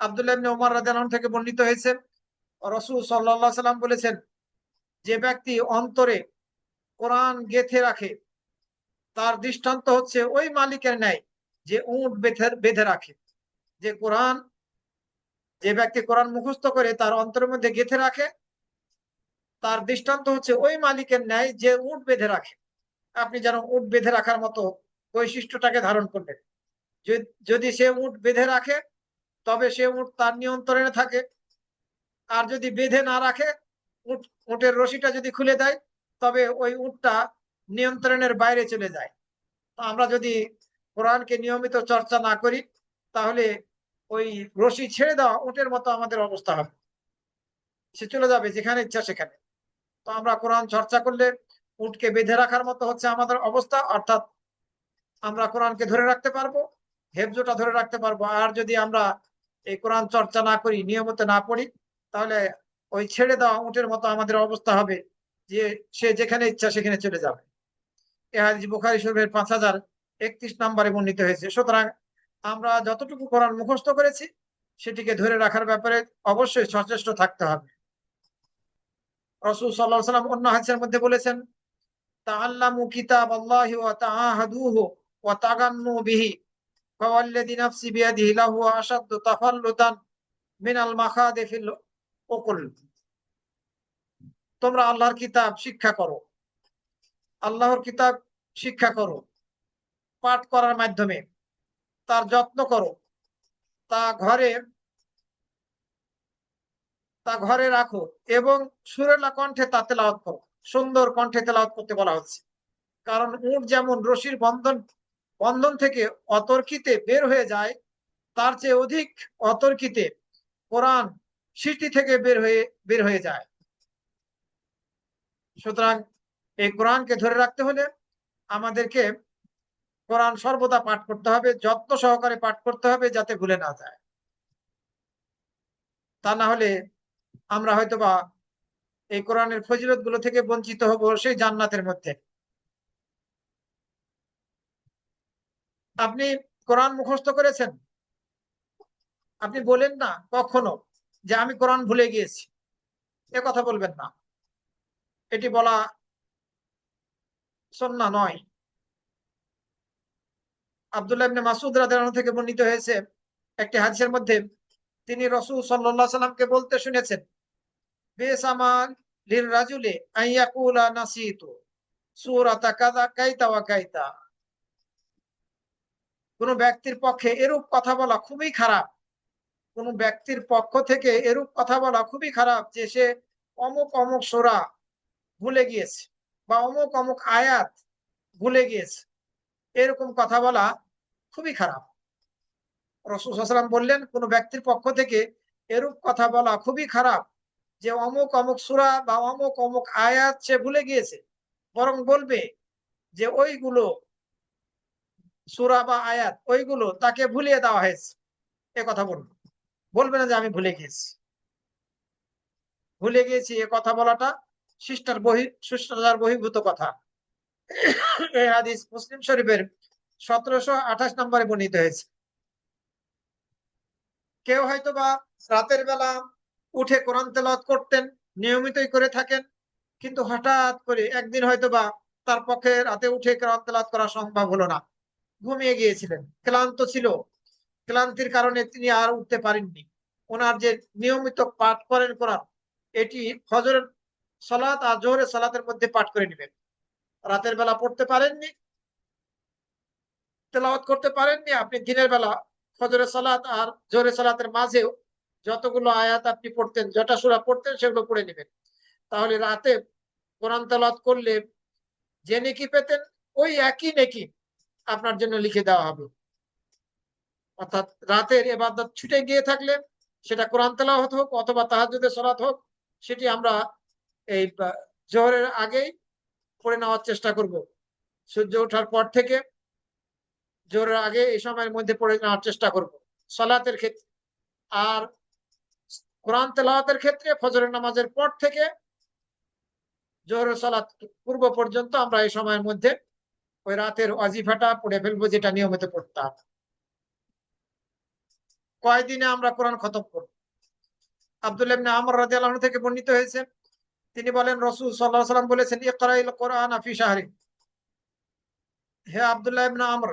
আব্দুল্লাহ ইবনে উমর রাদিয়াল্লাহু আনহু থেকে বর্ণিত হয়েছে, রাসূল সাল্লাল্লাহু আলাইহি সাল্লাম বলেছেন, যে ব্যক্তি অন্তরে কোরআন গেঁথে রাখে, তার দৃষ্টান্ত হচ্ছে ওই মালিকের ন্যায় যে উট বেঁধে রাখে। যে ব্যক্তি কোরআন মুখস্থ করে তার অন্তরের মধ্যে গেঁথে রাখে, তার দৃষ্টান্ত হচ্ছে ওই মালিকের ন্যায় যে উট বেঁধে রাখে। আপনি যেন উট বেঁধে রাখার মতো বৈশিষ্ট্যটাকে ধারণ করবেন। যদি সে উট বেঁধে রাখে, তবে সে উট তার নিয়ন্ত্রণে থাকে। আর যদি বেঁধে না রাখে, উটের রশিটা যদি খুলে দেয়, তবে ওই উটটা নিয়ন্ত্রণের বাইরে চলে যায়। তো আমরা যদি কোরআনকে নিয়মিত চর্চা না করি, তাহলে ওই রশি ছেড়ে দেওয়া উটের মতো আমাদের অবস্থা হবে, সে চলে যাবে যেখানে ইচ্ছা সেখানে। তো আমরা কোরআন চর্চা করলে উটকে বেঁধে রাখার মতো হচ্ছে আমাদের অবস্থা, অর্থাৎ আমরা কোরআনকে ধরে রাখতে পারবো, হেফজটা ধরে রাখতে পারবো। আর যদি আমরা এই কোরআন চর্চা না করি, নিয়মিত না পড়ি, তাহলে ওই ছেড়ে দেওয়া উটের মতো আমাদের অবস্থা হবে, যে সে যেখানে ইচ্ছা সেখানে চলে যাবে। এই হাদিস বুখারী শরীফের 5031 নম্বরে বর্ণিত হয়েছে। সুতরাং আমরা যতটুকু কোরআন মুখস্থ করেছি সেটিকে ধরে রাখার ব্যাপারে অবশ্যই সচেষ্ট থাকতে হবে। রাসূল সাল্লাল্লাহু আলাইহি ওয়াসাল্লাম অন্য হাদিসের মধ্যে বলেছেন, তাআল্লামু কিতাবাল্লাহি ওয়া তাআহাদুহু ওয়া তাগান্নু বিহি ফাওয়াল্লাযী নাফসি বিয়াদিহি লাহু আশাদ্দু তাফাল্লুতান মিনাল মাখাদি ফিল উকুল। তোমরা আল্লাহর কিতাব শিক্ষা করো, আল্লাহর কিতাব শিক্ষা করো, পাঠ করার মাধ্যমে তার যত্ন করো, তা ঘরে রাখো এবং সুরেলা কণ্ঠে তা তেলাওয়াত করো। সুন্দর কণ্ঠে তেলাওয়াত করতে বলা হচ্ছে, কারণ উট যেমন রশির বন্ধন থেকে অতর্কিতে বের হয়ে যায়, তার চেয়ে অধিক অতর্কিতে কোরআন সিটি থেকে বের হয়ে যায়। সুতরাং এই কোরআনকে ধরে রাখতে হলে আমাদেরকে কোরআন সর্বদা পাঠ করতে হবে, যত্ন সহকারে পাঠ করতে হবে, যাতে ভুলে না যায়। তা না হলে আমরা হয়তোবা এই কোরআনের ফজিলত গুলো থেকে বঞ্চিত হব সেই জান্নাতের মধ্যে। আপনি কোরআন মুখস্থ করেছেন, আপনি বলেন না কখনো যে আমি কোরআন ভুলে গিয়েছি, এ কথা বলবেন না। এটি বলা সুন্নাহ নয়। আব্দুল্লাহ ইবনে মাসউদ রাদিয়াল্লাহু থেকে বর্ণিত হয়েছে একটি হাদিসের মধ্যে, তিনি রাসূল সাল্লাল্লাহু আলাইহি সাল্লামকে বলতে শুনেছেন, বেসামান লিল রাজুলি আইয়াকুলা নাসিতু সূরাতা কাযা কাইতা ওয়া কাইতা। কোন ব্যক্তির পক্ষে এরূপ কথা বলা খুবই খারাপ, কোন ব্যক্তির পক্ষ থেকে এরূপ কথা বলা খুবই খারাপ যে সে অমুক অমুক সূরা ভুলে গিয়েছে বা অমুক অমুক আয়াত ভুলে গিয়েছে, এরকম কথা বলা খুবই খারাপ। রাসূল সাল্লাল্লাহু আলাইহি ওয়াসাল্লাম বললেন, কোন ব্যক্তির পক্ষ থেকে এরূপ কথা বলা খুবই খারাপ যে অমুক অমুক সূরা বা অমুক অমুক আয়াত সে ভুলে গিয়েছে, বরং বলবে যে ওইগুলো সূরা বা আয়াত ওইগুলো তাকে ভুলিয়ে দেওয়া হয়েছে, এ কথা বলবে না যে আমি ভুলে গিয়েছি। এ কথা বলাটা শিষ্টাচার বহির্ভূত কথা। এই হাদিস মুসলিম শরীফের 1728 নম্বরে বর্ণিত হয়েছে। কেউ হয়তোবা রাতের বেলা উঠে কোরআন তেলাওয়াত করতেন, নিয়মিতই করে থাকেন, কিন্তু হঠাৎ করে একদিন হয়তোবা তার পক্ষে রাতে উঠে কোরআন তেলাওয়াত করা সম্ভব হলো না, ঘুমিয়ে গিয়েছিলেন, ক্লান্ত ছিল, ক্লান্তির কারণে তিনি আর উঠতে পারেননি। ওনার যে নিয়মিত পাঠ করেন কোরআন, এটি ফজরের সালাত আর জোহরের সালাতের মধ্যে পাঠ করে নেবেন। রাতের বেলা পড়তে পারেননি, তেলাওয়াত করতে পারেননি, আপনি দিনের বেলা ফজরের সালাত আর জোহরের সালাতের মাঝেও যতগুলো আয়াত আপনি পড়তেন, যটা সূরা পড়তেন, সেগুলো পড়ে নেবেন। তাহলে রাতে কোরআন তেলাওয়াত করলে যে নেকি পেতেন, ওই একই নেকি আপনার জন্য লিখে দেওয়া হবে। অর্থাৎ রাতের ইবাদত ছুটে গিয়ে থাকলে, সেটা কোরআন তেলাওয়াত হোক অথবা তাহাজ্জুদের সালাত হোক, সেটি আমরা এই জোহরের আগেই পড়ে নেওয়ার চেষ্টা করব। সূর্য ওঠার পর থেকে জোহরের আগে এই সময়ের মধ্যে পড়ে নেওয়ার চেষ্টা করব সালাতের ক্ষেত্রে। আর কোরআন তেলাওয়াতের ক্ষেত্রে ফজরের নামাজের পর থেকে জোহরের সালাত পূর্ব পর্যন্ত আমরা এই সময়ের মধ্যে ওই রাতের ওয়াজিফাটা পড়ে ফেলবো, যেটা নিয়মিত পড়তাম। কয়দিনে আমরা কোরআন খতম করব? আব্দুল্লাহ ইবনে আমর রাদিয়াল্লাহু আনহু থেকে বর্ণিত হয়েছে, তিনি বলেন, রাসূল সাল্লাল্লাহু আলাইহি ওয়াসাল্লাম বলেছেন, ইকরাইল কোরআন ফি শাহরিন। হে আব্দুল্লাহ ইবনে আমর,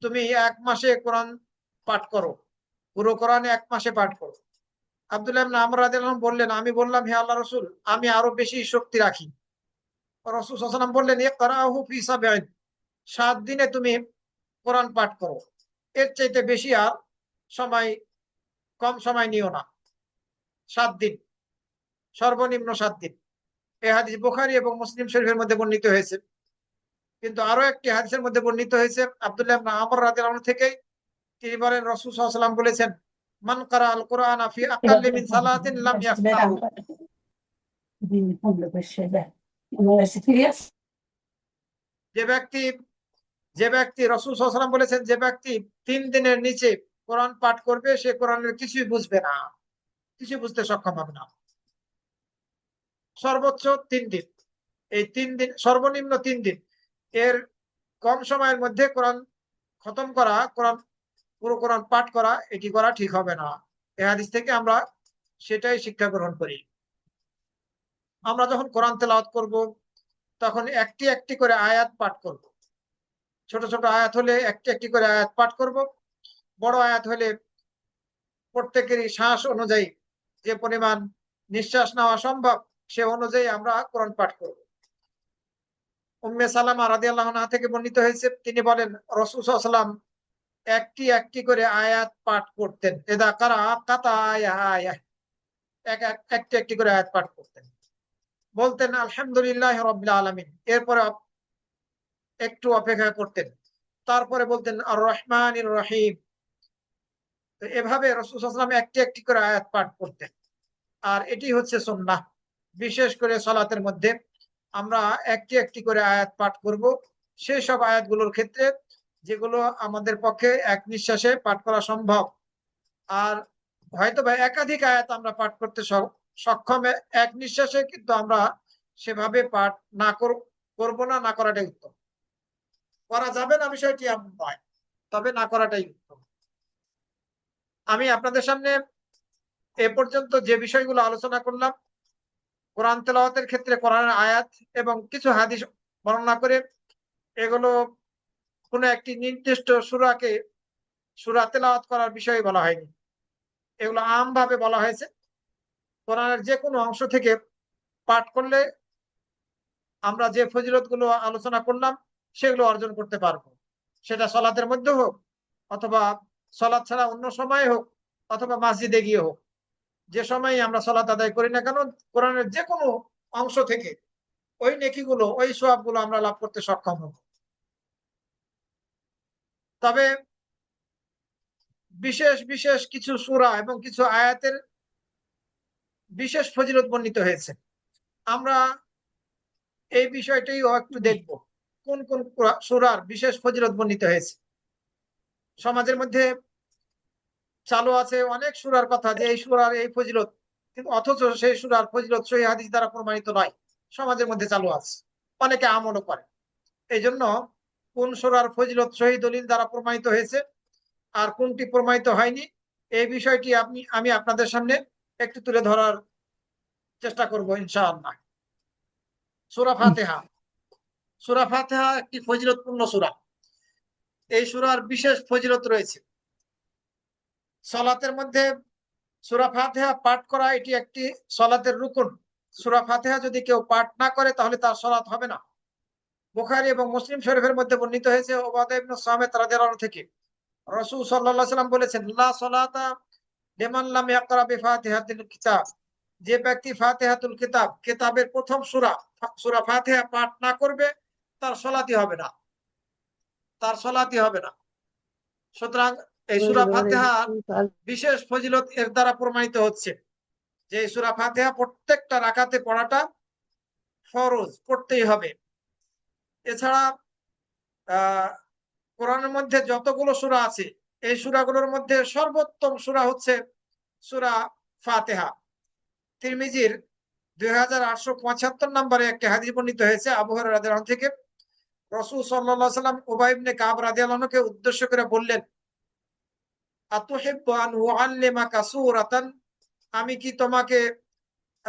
তুমি এক মাসে কোরআন পাঠ করো, পুরো কোরআন এক মাসে পাঠ করো। আব্দুল্লাহ ইবনে আমর রাদিয়াল্লাহু আনহু বললেন, আমি বললাম, হে আল্লাহর রাসূল, আমি আরো বেশি শক্তি রাখি। রাসূল সাল্লাল্লাহু আলাইহি ওয়াসাল্লাম বললেন, ইকরাহু ফি সাবঈন, 7 দিনে তুমি কোরআন পাঠ করো, এর চাইতে বেশি আর কম সময় নিও না। 7 দিন, সর্বনিম্ন 7 দিন। এই হাদিস বুখারী এবং মুসলিম শরীফের মধ্যে বর্ণিত হয়েছে। কিন্তু আরো একটি হাদিসের মধ্যে বর্ণিত হয়েছে আব্দুল্লাহ ইবনে আমর রাদিয়াল্লাহু আনহু থেকে, তিনি বলেন, রাসূল সাল্লাল্লাহু আলাইহি ওয়াসাল্লাম বলেছেন, মান কারা আল কোরআন ফি আকাল্লি মিন সালাতিন লাম ইয়াফকাহু। যে ব্যক্তি রাসূল সাল্লাল্লাহু আলাইহি ওয়াসাল্লাম বলেছেন, যে ব্যক্তি 3 দিনের নিচে কোরআন পাঠ করবে, সে কোরআনের কিছুই বুঝবে না, কিছুই বুঝতে সক্ষম হবে না। সর্বোচ্চ 3 দিন, এই 3 দিন, সর্বনিম্ন 3 দিন, এর কম সময়ের মধ্যে কোরআন খতম করা, পুরো কোরআন পাঠ করা, এটি করা ঠিক হবে না। এই হাদিস থেকে আমরা সেটাই শিক্ষা গ্রহণ করি। আমরা যখন কোরআন তেলাওয়াত করব তখন একটি একটি করে আয়াত পাঠ করব। ছোট ছোট আয়াত হলে একটি একটি করে আয়াত পাঠ করব। বড় আয়াত হলে প্রত্যেকেরই শ্বাস অনুযায়ী, যে পরিমাণ নিঃশ্বাস নেওয়া সম্ভব সে অনুযায়ী আমরা কোরআন পাঠ করব। উম্মে সালামা রাদিয়াল্লাহু আনহা থেকে বর্ণিত হয়েছে, তিনি বলেন রাসূল সাল্লাল্লাহু আলাইহি ওয়াসাল্লাম একটি একটি করে আয়াত পাঠ করতেন। ইদা কারা কাতা আয়া আয়া, একটি একটি করে আয়াত পাঠ করতেন। বলতেন আলহামদুলিল্লাহি রাব্বিল আলামিন, এরপরে একটু অপেক্ষা করতেন, তারপরে বলতেন আর রহমানির রহিম। তো এভাবে রাসূল সাল্লাল্লাহু আলাইহি ওয়াসাল্লাম একটি একটি করে আয়াত পাঠ করতেন। আর এটি হচ্ছে সুন্নাহ। বিশেষ করে সালাতের মধ্যে আমরা একটি একটি করে আয়াত পাঠ করব, সেই সব আয়াতগুলোর ক্ষেত্রে যেগুলো আমাদের পক্ষে এক নিঃশ্বাসে পাঠ করা সম্ভব। আর হয়তো বা একাধিক আয়াত আমরা পাঠ করতে সক্ষম এক নিঃশ্বাসে, কিন্তু আমরা সেভাবে পাঠ করব না, না করাটাই উত্তম। করা যাবে না বিষয়টি এমন নয়, তবে না করাটাই উত্তম। আমি আপনাদের সামনে এ পর্যন্ত যে বিষয়গুলো আলোচনা করলাম, কোরআন তেলাওয়াতের ক্ষেত্রে কোরআনের আয়াত এবং কিছু হাদিস বর্ণনা করে, এগুলো কোনো একটি নির্দিষ্ট সূরা তেলাওয়াত করার বিষয়ে বলা হয়নি। এগুলো আমভাবে বলা হয়েছে। কোরআনের যে কোনো অংশ থেকে পাঠ করলে আমরা যে ফজিলতগুলো আলোচনা করলাম সেগুলো অর্জন করতে পারবো। সেটা সলাতের মধ্যে হোক, অথবা সলাত ছাড়া অন্য সময়ে হোক, অথবা মসজিদে গিয়ে হোক। যে সময় আমরা সলাত আদায় করি না কেন, কোরআনের যে কোনো অংশ থেকে ওই নেকিগুলো, ওই সওয়াবগুলো আমরা লাভ করতে সক্ষম হব। তবে বিশেষ বিশেষ কিছু সূরা এবং কিছু আয়াতের বিশেষ ফজিলত বর্ণিত হয়েছে। আমরা এই বিষয়টাও একটু দেখব, কোন কোন সূরার বিশেষ ফজিলত বর্ণিত হয়েছে। সমাজের মধ্যে চালু আছে অনেক সূরার কথা, যে এই সূরার এই ফজিলত, কিন্তু অথচ সেই সূরার ফজিলত সহিহ হাদিস দ্বারা প্রমাণিত নয়, সমাজের মধ্যে চালু আছে, অনেকে আমলও করে। এই জন্য কোন সূরার ফজিলত সহিহ দলিল দ্বারা প্রমাণিত হয়েছে আর কোনটি প্রমাণিত হয়নি, এই বিষয়টি আমি আপনাদের সামনে একটু তুলে ধরার চেষ্টা করব ইনশাআল্লাহ। সূরা ফাতিহা। সূরা ফাতিহা একটি ফজিলতপূর্ণ সূরা। এই সূরার বিশেষ ফজিলত রয়েছে। সালাতের মধ্যে সূরা ফাতিহা পাঠ করা এটি একটি সালাতের রুকন। সূরা ফাতিহা যদি কেউ পাঠ না করে তাহলে তার সালাত হবে না। বুখারী এবং মুসলিম শরীফের মধ্যে বর্ণিত হয়েছে উবাদা ইবনে সামিত রাদিয়াল্লাহু আনহু থেকে, রাসূল সাল্লাল্লাহু আলাইহি ওয়াসাল্লাম বলেছেন, লা সালাতা লিমান লাম ইয়াকরা বিফাতিহাতিল কিতাব। যে ব্যক্তি ফাতিহাতুল কিতাব, কিতাবের প্রথম সূরা ফাতিহা পাঠ না করবে, তার সালাতই হবে না, তার সালাতই হবে না। সুতরাং এই সূরা ফাতিহা বিশেষ ফজিলত এর দ্বারা প্রমাণিত হচ্ছে যে এই সূরা ফাতিহা প্রত্যেকটা রাকাতে পড়াটা ফরজ, পড়তেই হবে। এছাড়া কোরআনের মধ্যে যতগুলো সূরা আছে, এই সূরাগুলোর মধ্যে সর্বোত্তম সূরা হচ্ছে সূরা ফাতিহা। তিরমিজির 2875 নম্বরে একটি হাদিস বর্ণিত হয়েছে আবু হুরায়রা রাদিয়াল্লাহু আনহু থেকে। রাসূল সাল্লাল্লাহু আলাইহি ওয়াসাল্লাম উবাই ইবনে কাব রাদিয়াল্লাহু আনহুকে উদ্দেশ্য করে বললেন, আতুহিব্বু আন উআল্লিমাকা সূরাতান,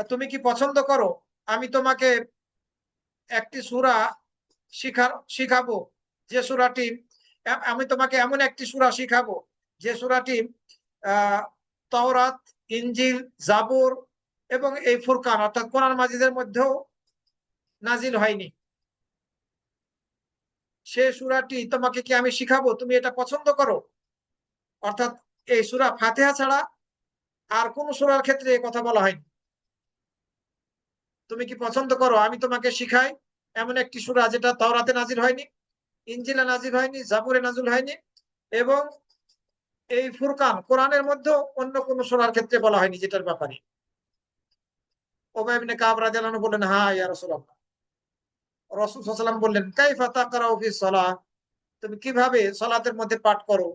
তুমি কি পছন্দ করো আমি তোমাকে একটি সূরা শিখাবো, যে সূরাটি, আমি তোমাকে এমন একটি সূরা শিখাবো যে সূরাটি তাওরাত, ইনজিল, জাবুর এবং এই ফুরকান অর্থাৎ কোরআন মাজিদের মধ্যেও নাজিল হয়নি। সে সূরাটি তোমাকে কি আমি শিখাবো, তুমি এটা পছন্দ করো? অর্থাৎ এই সূরা ফাতিহা ছাড়া আর কোন সূরার ক্ষেত্রে এই কথা বলা হয়নি। তুমি কি পছন্দ করো আমি তোমাকে শিখাই এমন একটি সূরা যেটা তাওরাতে নাজিল হয়নি, ইনজিলে নাজিল হয়নি, জাবুরে নাজিল হয়নি, এবং এই ফুরকান কোরআনের মধ্যে অন্য কোন সূরার ক্ষেত্রে বলা হয়নি যেটার ব্যাপারে। উবাই ইবনে কাব রাদিয়াল্লাহু আনহু বললেন, হ্যাঁ ইয়া রাসূলুল্লাহ। রাসূল সাল্লাল্লাহু আলাইহি ওয়াসাল্লাম বললেন, কাইফা তাকরাউ ফিস সালাহ, তুমি কিভাবে সালাতের মধ্যে পাঠ করো?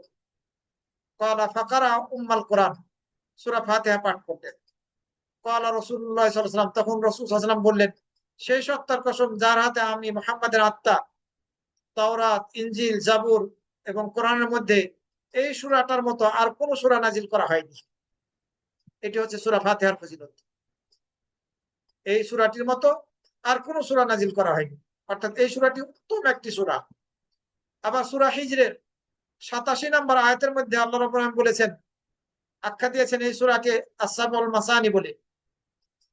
ক্বালা ফাকারা উম্মাল কোরআন, সূরা ফাতিহা পাঠ করতেন। ক্বালা রাসূলুল্লাহ সাল্লাল্লাহু আলাইহি ওয়াসাল্লাম, তখন রাসূল সাল্লাল্লাহু আলাইহি ওয়াসাল্লাম বললেন, সেই সত্তার কসম যার হাতে আমি মুহাম্মাদের আত্মা, তাওরাত, ইনজিল, জাবুর এবং কোরআনের মধ্যে এই সূরাটার মতো আর কোন সূরা নাজিল করা হয়নি। এটি হচ্ছে সূরা ফাতিহার ফজিলত। এই সূরাটির মতো আর কোন সূরা নাজিল করা হয়নি, অর্থাৎ এই সূরাটি উত্তম একটি সূরা। আবার সূরা হিজরের 87 নম্বর আয়াতের মধ্যে আল্লাহ রাব্বুল আলামিন বলেছেন, আখ্যা দিয়েছেন এই সূরাকে আস-সাবউল মাসানি বলে।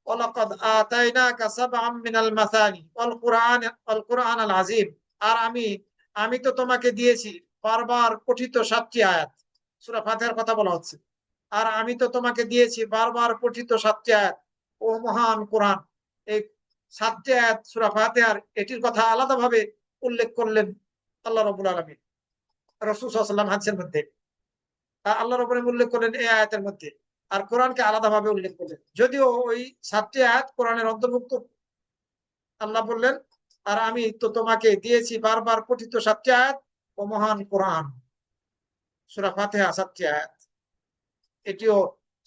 ওয়ালাকাদ আতাইনাকা সাবআম মিনাল মাসানি ওয়াল কুরআনাল আযীম। আর আমি তো তোমাকে দিয়েছি বারবার পঠিত 7টি আয়াত। সূরা ফাতিহার কথা বলা হচ্ছে। আর আমি তো তোমাকে দিয়েছি বারবার পঠিত 7টি আয়াত, ও মহান কোরআন। এই 7টি আয়াত সূরা ফাতিহার, এটির কথা আলাদাভাবে উল্লেখ করলেন আল্লাহ রাব্বুল আলামিন রাসূল সাল্লাল্লাহু আলাইহি ওয়াসাল্লাম হাদিসের মধ্যে। আল্লাহ রাব্বুল আলামিন উল্লেখ করলেন এই আয়াতের মধ্যে, আর কোরআনকে আলাদাভাবে উল্লেখ করলেন। যদিও ওই 7টি আয়াত কোরআনের অন্তর্ভুক্ত। আল্লাহ বললেন, আর আমি তো তোমাকে দিয়েছি বারবার পঠিত 7টি আয়াত ও মহান কোরআন। সূরা ফাতিহা 7টি আয়াত, এটিও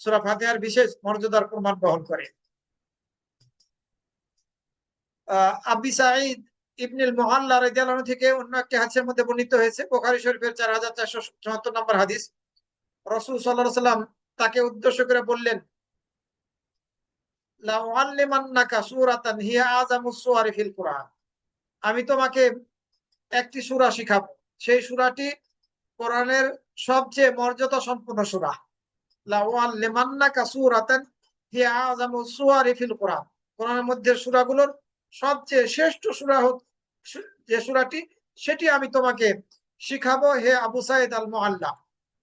সূরা ফাতিহার বিশেষ মর্যাদার প্রমাণ বহন করে। আবি সাঈদ ইবনুল মুআল্লা রাদিয়াল্লাহু আনহু থেকে অন্য একটি হাদিসের মধ্যে বর্ণিত হয়েছে, বুখারী শরীফের 4474 নম্বর হাদিস। রাসূল সাল্লাল্লাহু আলাইহি ওয়াসাল্লাম তাকে উদ্দেশ্য করে বললেন, লা উআল্লিমান্নাকা সূরাতান হিয়া আযামুস সুওয়ারি ফিল কুরআন। আমি তোমাকে একটি সূরা শিখাবো, সেই সূরাটি কোরআনের সবচেয়ে মর্যাদা সম্পন্ন সূরা। লা উআল্লিমান্নাকা সূরাতান হিয়া আযামুস সুওয়ারি ফিল কুরআন। কোরআনের মধ্যে সূরাগুলোর সবচেয়ে শ্রেষ্ঠ সূরা যে সূরাটি, সেটি আমি তোমাকে শিখাবো হে আবু সাঈদ আল মুআল্লা।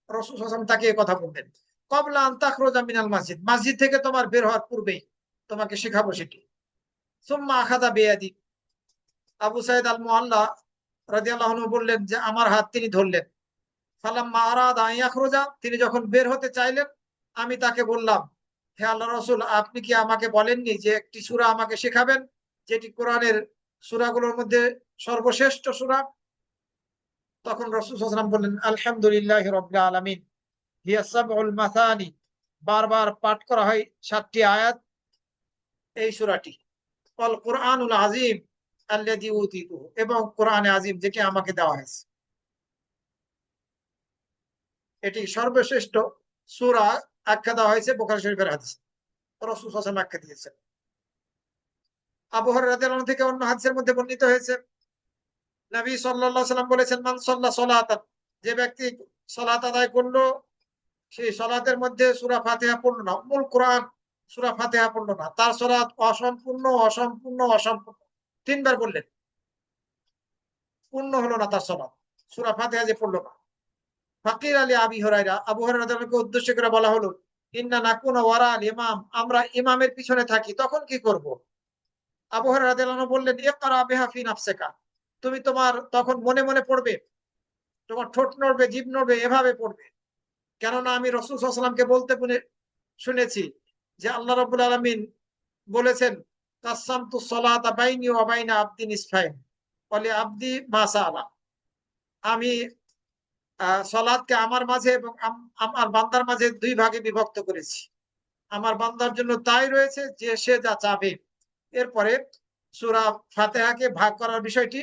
রাসূল সাল্লাল্লাহু আলাইহি ওয়াসাল্লাম তাকে এই কথা বললেন, ক্বাবলা আন তাখরুজা মিনাল মসজিদ, মসজিদ থেকে তোমার বের হওয়ার পূর্বেই তোমাকে শিখাবো সেটি। সুম্মা আখাযা বিয়াদি, আবু সাঈদ আল মুআল্লা রাদিয়াল্লাহু আনহু বললেন যে আমার হাত তিনি ধরলেন। ফালাম্মা আরাদা আন ইয়াখরুজা, তিনি যখন বের হতে চাইলেন, আমি তাকে বললাম, হে আল্লাহর রাসূল, আপনি কি আমাকে বলেননি যে একটি সূরা আমাকে শেখাবেন, যেটি কোরআনের সূরাগুলোর মধ্যে সর্বশ্রেষ্ঠ সূরা? তখন রাসূল সাল্লাল্লাহু আলাইহি ওয়াসাল্লাম বললেন, আলহামদুলিল্লাহি রাব্বিল আলামিন হিয়া সাবউল মাসানি, বারবার পাঠ করা হয় 7টি আয়াত এই সূরাটি। ওয়াল কুরআনুল আযীম আল্লাযী উতীতুহু, এবং কোরআনে আযীম যেটি আমাকে দেওয়া হয়েছে। এটি সর্বশ্রেষ্ঠ সূরা আখ্যা দেওয়া হয়েছে বুখারী শরীফের হাদিস। রাসূল সাল্লাল্লাহু আলাইহি ওয়াসাল্লাম আখ্যা দিয়েছেন। আবু হুরায়রা রাদিয়াল্লাহু আনহু থেকে অন্য হাদিসের মধ্যে বর্ণিত হয়েছে, নবী সাল্লাল্লাহু আলাইহি ওয়াসাল্লাম বলেছেন, মান সাল্লা সালাতান, যে ব্যক্তি সালাত আদায় করলো, সেই সালাতের মধ্যে সূরা ফাতিহা পড়লো না, মূল কোরআন সূরা ফাতিহা পড়লো না, তার সালাত অসম্পূর্ণ অসম্পূর্ণ অসম্পূর্ণ। 3বার বললেন, পূর্ণ হলো না তার সালাত, সূরা ফাতিহা যে পড়লো না। ফাকির আলী আবি হুরায়রা, আবু হুরায়রা রাদিয়াল্লাহু আনহুকে উদ্দেশ্য করে বলা হলো, ইন্না নাকুনা ওয়ারা আল ইমাম, আমরা ইমামের পিছনে থাকি, তখন কি করব? আবু হুরায়রা রাদিয়াল্লাহু আনহু বললেন, ইকরা বিহা ফি নাফসিকা, তুমি তোমার তখন মনে মনে পড়বে, তোমার ঠোঁট নড়বে, জিভ নড়বে, এভাবে পড়বে। কেননা আমি রাসূল সাল্লাল্লাহু আলাইহি ওয়াসাল্লামকে বলতে শুনেছি যে আল্লাহ রাব্বুল আলামিন বলেছেন, কাসসামতু সালাতা বাইনি ওয়া বাইনা আবদি নিসফাইন ওয়া লি আবদি মা সাআলা। আমি সালাতকে আমার মাঝে এবং আমার বান্দার মাঝে 2 ভাগে বিভক্ত করেছি। আমার বান্দার জন্য তাই রয়েছে যে সে যা চাবে। এরপরে সূরা ফাতিহাকে ভাগ করার বিষয়টি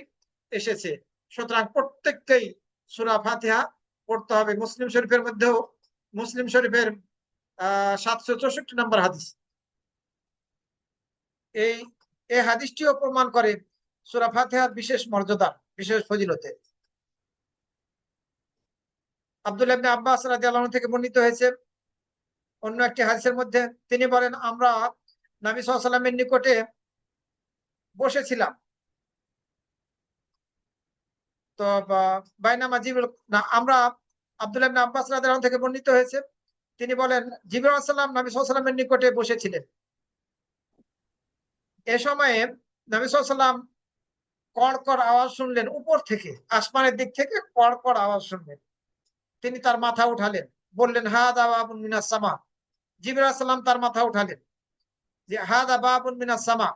এসেছে। সুতরাং প্রত্যেককেই সূরা ফাতিহা পড়তে হবে। মুসলিম শরীফের মধ্যেও, মুসলিম শরীফের 764 নম্বর হাদিস। এই এই হাদিসটিও প্রমাণ করে সূরা ফাতিহার বিশেষ মর্যাদা, বিশেষ ফজিলতে। আব্দুল্লাহ ইবনে আব্বাস রাদিয়াল্লাহু আনহু থেকে বর্ণিত হয়েছে অন্য একটি হাদিসের মধ্যে, তিনি বলেন, আমরা নবী সাল্লাল্লাহু আলাইহি ওয়াসাল্লামের নিকটে বসেছিলাম। তো বাইনামা জিবরিল, না, আমরা আব্দুল্লাহ ইবনে আব্বাস রাদিয়াল্লাহু আনহু থেকে বর্ণিত হয়েছে, তিনি বলেন, জিবরিল আলাইহিস সালাম নবী সাল্লাল্লাহু আলাইহি ওয়াসাল্লামের নিকটে বসেছিলেন। এ সময়ে নবী সাল্লাল্লাহু আলাইহি ওয়াসাল্লাম কড়কড় আওয়াজ শুনলেন, উপর থেকে, আসমানের দিক থেকে কড়কড় আওয়াজ শুনলেন। তিনি তার মাথা উঠালেন, বললেন, হাদা বাবুন মিনাস সামা। জিবরিল আলাইহিস সালাম তার মাথা উঠালেন যে হাদা বাবুন মিনাস সামা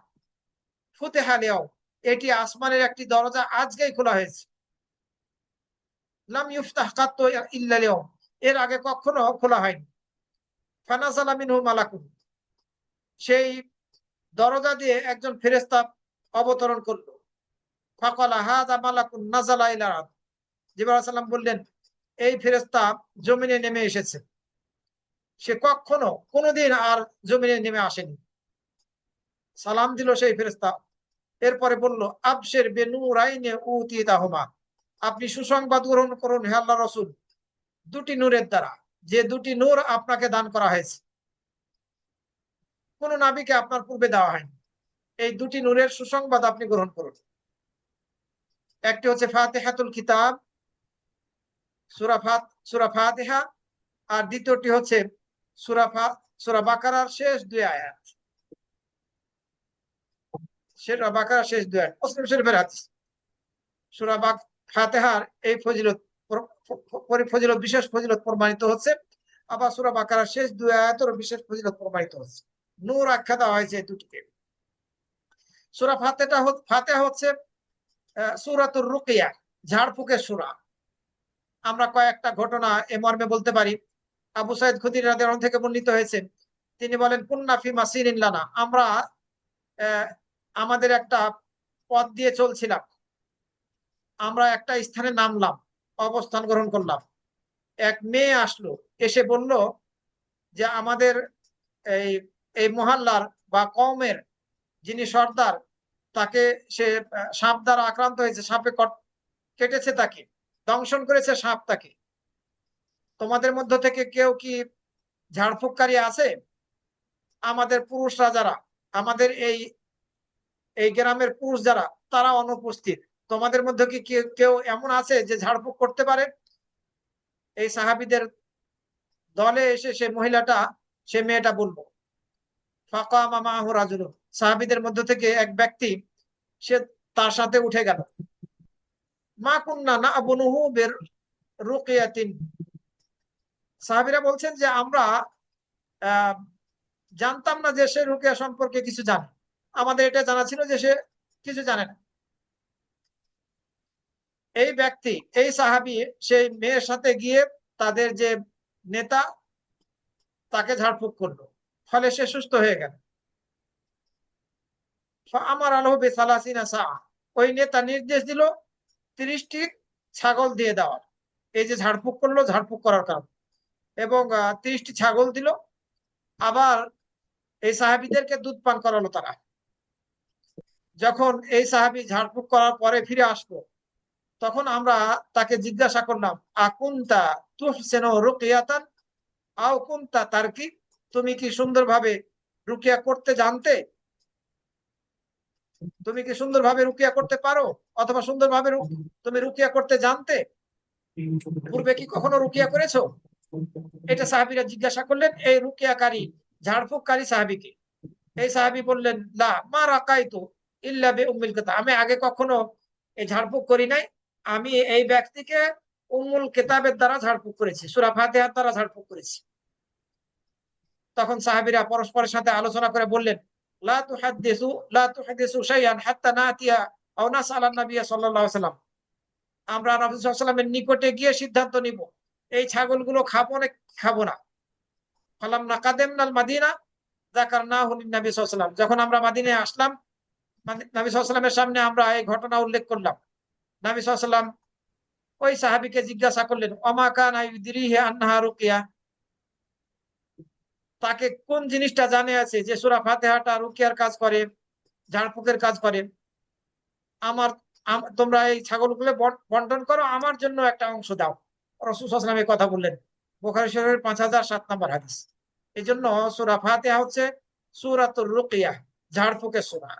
ফুতিহা লিয়াউম, এটি আসমানের একটি দরজা, আজকেই খোলা হয়েছে। লাম ইফতাহ কাত্তু ইল্লা লিয়াউম, এর আগে কখনো খোলা হয়নি। ফানাজালা মিনহু মালাকুন, সেই দরজা দিয়ে একজন ফেরেশতা অবতরণ করলো। ফাকালা হাযা মালাকুন নাযালা ইলা আরদ। জিবরাইল আলাইহিস সালাম বললেন, এই ফেরেশতা জমিনে নেমে এসেছে, সে কখনো কোনোদিন আর জমিনে নেমে আসেনি। সালাম দিল সেই ফেরেশতা, এরপরে বলল, আবশির বিনূরাইনি উতিতাহুমা, আপনি সুসংবাদ গ্রহণ করুন হে আল্লাহর রাসূল, দুটি নূরের দ্বারা, যে দুটি নূর আপনাকে দান করা হয়েছে, কোন নবীকে আপনার পূর্বে দেওয়া হয়নি। এই দুটি নূরের সুসংবাদ আপনি গ্রহণ করুন। একটি হচ্ছে ফাতিহাতুল কিতাব, সূরা ফাতিহা, আর দ্বিতীয়টি হচ্ছে সূরা বাকারার শেষ দুই আয়াত। সূরা বাকারার শেষ দুই আয়াত মুসলিম শরীফের হাদিস। সূরা ফাতিহার এই ফজিলত বিশেষ ফজিলত প্রমাণিত হচ্ছে, আবার সূরা বাকারার শেষ দুই আয়াতের বিশেষ ফজিলত প্রমাণিত হচ্ছে। নূর আখ্যা দেওয়া হয়েছে এই দুটিকে। সূরা ফাতিহা হচ্ছে সূরাতুর রুকিয়া, ঝাড়ফুঁকের সূরা। আমরা কয়েকটা ঘটনা এ মর্মে বলতে পারি। আবু সাইদ খুদরি রাদিয়াল্লাহু আনহু থেকে বর্ণিত হয়েছে, তিনি বলেন, কুন্না ফি মাসিরিন লানা, আমরা আমাদের একটা পথ দিয়ে চলছিলাম, আমরা একটা স্থানে নামলাম, অবস্থান গ্রহণ করলাম। এক মেয়ে আসলো, এসে বলল যে আমাদের এই এই মহল্লার বা কওমের যিনি সর্দার, তাকে সে সাপ দ্বারা আক্রান্ত হয়েছে, সাপে কেটেছে, তাকে দংশন করেছে সাপ তাকে। তোমাদের মধ্য থেকে কেউ কি ঝাড়ফুঁককারী আছে? আমাদের পুরুষরা যারা, আমাদের এই এই গ্রামের পুরুষ যারা, তারা অনুপস্থিত। তোমাদের মধ্যে কি কেউ এমন আছে যে ঝাড়ফুঁক করতে পারে? এই সাহাবীদের দলে এসে সে মহিলাটা, সে মেয়েটা বলল, ফাকামা মাহু রাজুলুন, সাহাবীদের মধ্য থেকে এক ব্যক্তি সে তার সাথে উঠে গেল। মা কুন্না না'বুনুহু বির রুকিয়াতিন, সাহাবীরা বলছেন যে আমরা জানতাম না যে সে রুকিয়া সম্পর্কে কিছু জানে, আমাদের এটা জানা ছিল যে সে কিছু জানে না। এই ব্যক্তি, এই সাহাবী সেই মেয়ের সাথে গিয়ে তাদের যে নেতা, তাকে ঝাড়ফুঁক করলো, ফলে সে সুস্থ হয়ে গেল। আমার আলহ বেসালাসিনা সা, ওই নেতা নির্দেশ দিল 30টি ছাগল দিয়ে দেওয়ার, এই যে ঝাড়ফুঁক করলো, ঝাড়ফুঁক করার কারণ, এবং 30টি ছাগল দিল। আবার এই সাহাবীদেরকে দুধ পান করালো তারা। যখন এই সাহাবী ঝাড়ফুঁক করার পরে ফিরে আসলো, তখন আমরা তাকে জিজ্ঞাসা করলাম, আকুনতা তুহসিনু রুকিয়াতান আও কুনতা তারকি, তুমি কি সুন্দরভাবে রুকিয়া করতে জানতে? তুমি কি সুন্দরভাবে রুকিয়া করতে পারো, অথবা সুন্দরভাবে তুমি রুকিয়া করতে জানতে? পূর্বে কি কখনো রুকিয়া করেছো? এটা সাহাবীরা জিজ্ঞাসা করলেন এই রুকিয়াকারী, ঝাড়ফুঁককারী সাহাবীকে। এই সাহাবী বললেন, লা মা রাকাইতু ইল্লা বিউম্মিল কিতাব, আমি আগে কখনো এই ঝাড়ফুঁক করি নাই, আমি এই ব্যক্তিকে উম্মুল কিতাবের দ্বারা ঝাড়ফুঁক করেছি, সূরা ফাতিহার দ্বারা ঝাড়ফুঁক করেছি। তখন সাহাবীরা পরস্পরের সাথে আলোচনা করে বললেন, লা তুহাদ্দিসু শাইআন হাত্তা নাতিয়া আও নাসআলা নবী সাল্লাল্লাহু আলাইহি ওয়াসাল্লাম, আমরা নবী সাল্লাল্লাহু আলাইহি ওয়াসাল্লামের নিকটে গিয়ে সিদ্ধান্ত নিব এই ছাগলগুলো খাবো না খাবো না। ফালাম্মা কাদামনাল মাদিনা যাকারনাহু লিন-নবী সাল্লাল্লাহু আলাইহি ওয়াসাল্লাম, যখন আমরা মদিনায় আসলাম, নবী সাল্লাল্লাহু আলাইহি ওয়াসাল্লামের সামনে আমরা এই ঘটনা উল্লেখ করলাম। নবী সাল্লাল্লাহু আলাইহি ওয়াসাল্লাম ওই সাহাবীকে জিজ্ঞাসা করলেন, ওমা কানা ইউদরিহি আন্নাহা রুকিয়া, তাকে কোন জিনিসটা জানে আছে যে সূরা ফাতিহাটা রুকিয়ার কাজ করে, ঝাড়ফুঁকের কাজ করে। আমার তোমরা এই ছাগলগুলো বন্টন করো, আমার জন্য একটা অংশ দাও। রাসূল সাল্লাল্লাহু আলাইহি ওয়াসাল্লাম এই কথা বললেন। বুখারী শরীফের 5007 নম্বর হাদিস। এই জন্য সূরা ফাতিহা হচ্ছে সূরাতুর রুকিয়া, ঝাড়ফুঁকের সূরা।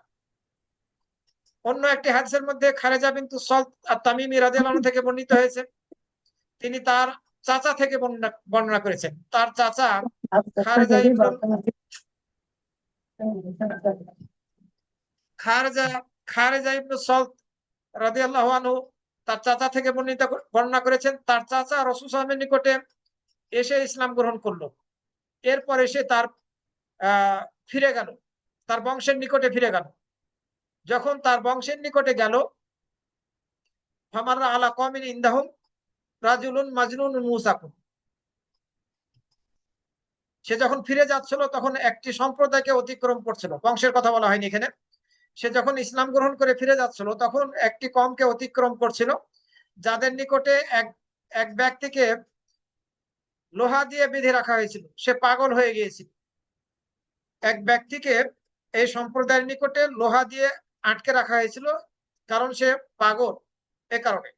অন্য একটি হাদিসের মধ্যে খারেজা বিনতু সালত আত-তামিমি রাদিয়াল্লাহু আনহা থেকে বর্ণিত হয়েছে, তিনি তার চাচা থেকে বর্ণনা করেছেন। তার চাচা খারেজা ইবনে সালত রাদিয়াল্লাহু আনহু তার চাচা থেকে বর্ণনা করেছেন, তার চাচা রাসূল সাল্লাল্লাহু আলাইহি ওয়াসাল্লামের নিকটে এসে ইসলাম গ্রহণ করলো। এরপরে সে তার ফিরে গেল, তার বংশের নিকটে ফিরে গেল। যখন তার বংশের নিকটে গেল, ফামাররা আলা কওমিন ইনদাহুম রাজুলুন মাজনুনুন মুসাকুন, সে যখন ফিরে যাচ্ছিল তখন একটি সম্প্রদায়কে অতিক্রম করছিল, বংশের কথা বলা হয়নি এখানে, সে যখন ইসলাম গ্রহণ করে ফিরে যাচ্ছিল তখন একটি কমকে অতিক্রম করছিল, যাদের নিকটে এক এক ব্যক্তিকে লোহা দিয়ে বেঁধে রাখা হয়েছিল, সে পাগল হয়ে গিয়েছিল। এক ব্যক্তিকে এই সম্প্রদায়ের নিকটে লোহা দিয়ে আটকে রাখা হয়েছিল, কারণ সে পাগল। এ কারণে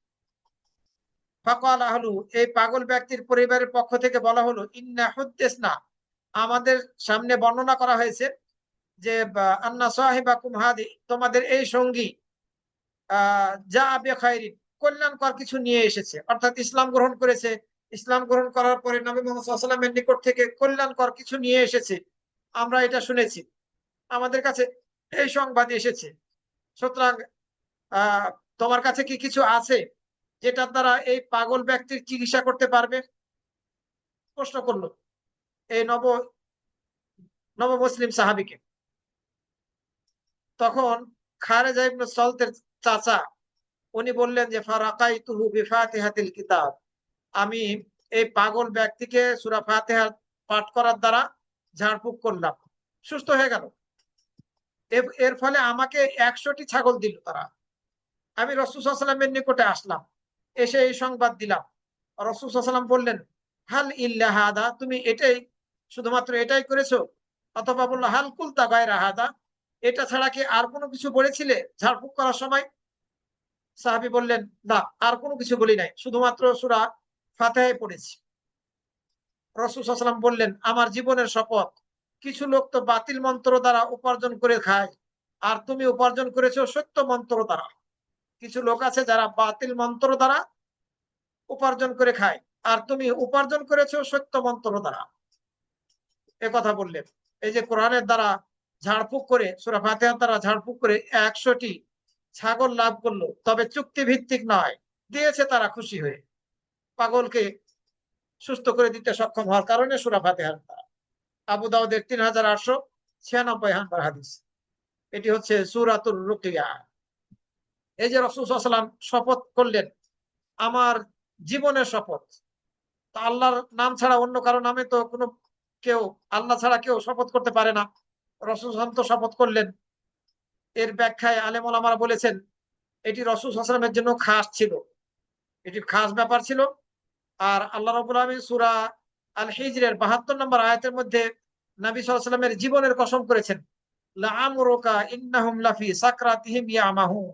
ফাকাল আহলু, এই পাগল ব্যক্তির পরিবারের পক্ষ থেকে বলা হলো, ইন্না হুদ্দিসনা, আমাদের সামনে বর্ণনা করা হয়েছে যে আন্না সাহিবাকুম হাদি, তোমাদের এই সঙ্গী যা বিখাইরিন, কল্যাণকর কিছু নিয়ে এসেছে, অর্থাৎ ইসলাম গ্রহণ করেছে। ইসলাম গ্রহণ করার পরে নবী মুহাম্মদ সাল্লাল্লাহু আলাইহি ওয়াসাল্লামের নিকট থেকে কল্যাণকর কিছু নিয়ে এসেছে, আমরা এটা শুনেছি, আমাদের কাছে এই সংবাদ এসেছে। সুতরাং আহ তোমার কাছে কি কিছু আছে যেটার দ্বারা এই পাগল ব্যক্তির চিকিৎসা করতে পারবে? প্রশ্ন করলো এই নব নব মুসলিম সাহাবীকে। তখন খারেজা ইবনে সলতের চাচা উনি বললেন যে ফারাকাইতুহু বিফাতিহাতিল কিতাব, আমি এই পাগল ব্যক্তিকে সূরা ফাতিহা পাঠ করার দ্বারা ঝাড়ফুঁক করলাম, সুস্থ হয়ে গেল। এর ফলে আমাকে 100টি ছাগল দিল তারা। আমি রাসূল সাল্লাল্লাহু আলাইহি ওয়াসাল্লামের নিকটে আসলাম, এসে এই সংবাদ দিলাম। রাসূল সাল্লাল্লাহু আলাইহি ওয়াসাল্লাম বললেন, হাল ইল্লা হাদা, তুমি এটাই, শুধুমাত্র এটাই করেছো? অথবা বললো হাল কুলতা গায়রা হাদা, এটা ছাড়া কি আর কোনো কিছু বলেছিলে ঝাড়ফুঁক করার সময়? সাহাবী বললেন, না, আর কোনো কিছু বলি নাই, শুধুমাত্র সূরা ফাতিহাই পড়েছি। রাসূল সাল্লাল্লাহু আলাইহি ওয়াসাল্লাম বললেন, আমার জীবনের শপথ, কিছু লোক তো বাতিল মন্ত্র দ্বারা উপার্জন করে খায়, আর তুমি উপার্জন করেছো সত্য মন্ত্র দ্বারা। কিছু লোক আছে যারা বাতিল মন্ত্র দ্বারা উপার্জন করে খায়, আর তুমি উপার্জন করেছো সত্য মন্ত্র দ্বারা। এ কথা বললেন। এই যে কোরআনের দ্বারা ঝাড়ফুঁক করে, সূরা ফাতিহার দ্বারা ঝাড়ফুঁক করে 100টি ছাগল লাভ করলো, তবে চুক্তি ভিত্তিক নয়, দিয়েছে তারা খুশি হয়ে, পাগলকে সুস্থ করে দিতে সক্ষম হওয়ার কারণে সূরা ফাতিহার দ্বারা। আবু দাউদের 3896 নম্বর হাদিস। এটি হচ্ছে সূরাতুর রুকিয়া। এই যে রাসূল সাল্লাল্লাহু আলাইহি ওয়াসাল্লাম শপথ করলেন, আমার জীবনের শপথ, তা আল্লাহর নাম ছাড়া অন্য কারো নামে তো কোনো কেউ, আল্লাহ ছাড়া কেউ শপথ করতে পারে না। রাসূল সাল্লাল্লাহু আলাইহি ওয়াসাল্লাম তো শপথ করলেন। এর ব্যাখ্যায় আলেম ওলামারা বলেছেন, এটি রাসূল সাল্লাল্লাহু আলাইহি ওয়াসাল্লামের জন্য খাস ছিল, এটি খাস ব্যাপার ছিল। আর আল্লাহ রাব্বুল আলামিন সূরা আল হিজরের 72 নম্বর আয়াতের মধ্যে নবী সাল্লাল্লাহু আলাইহি ওয়াসাল্লামের জীবনের কসম করেছেন, লাআমরুকা ইন্নাহুম লাফি সাকরাতিহিম ইয়ামাহুন,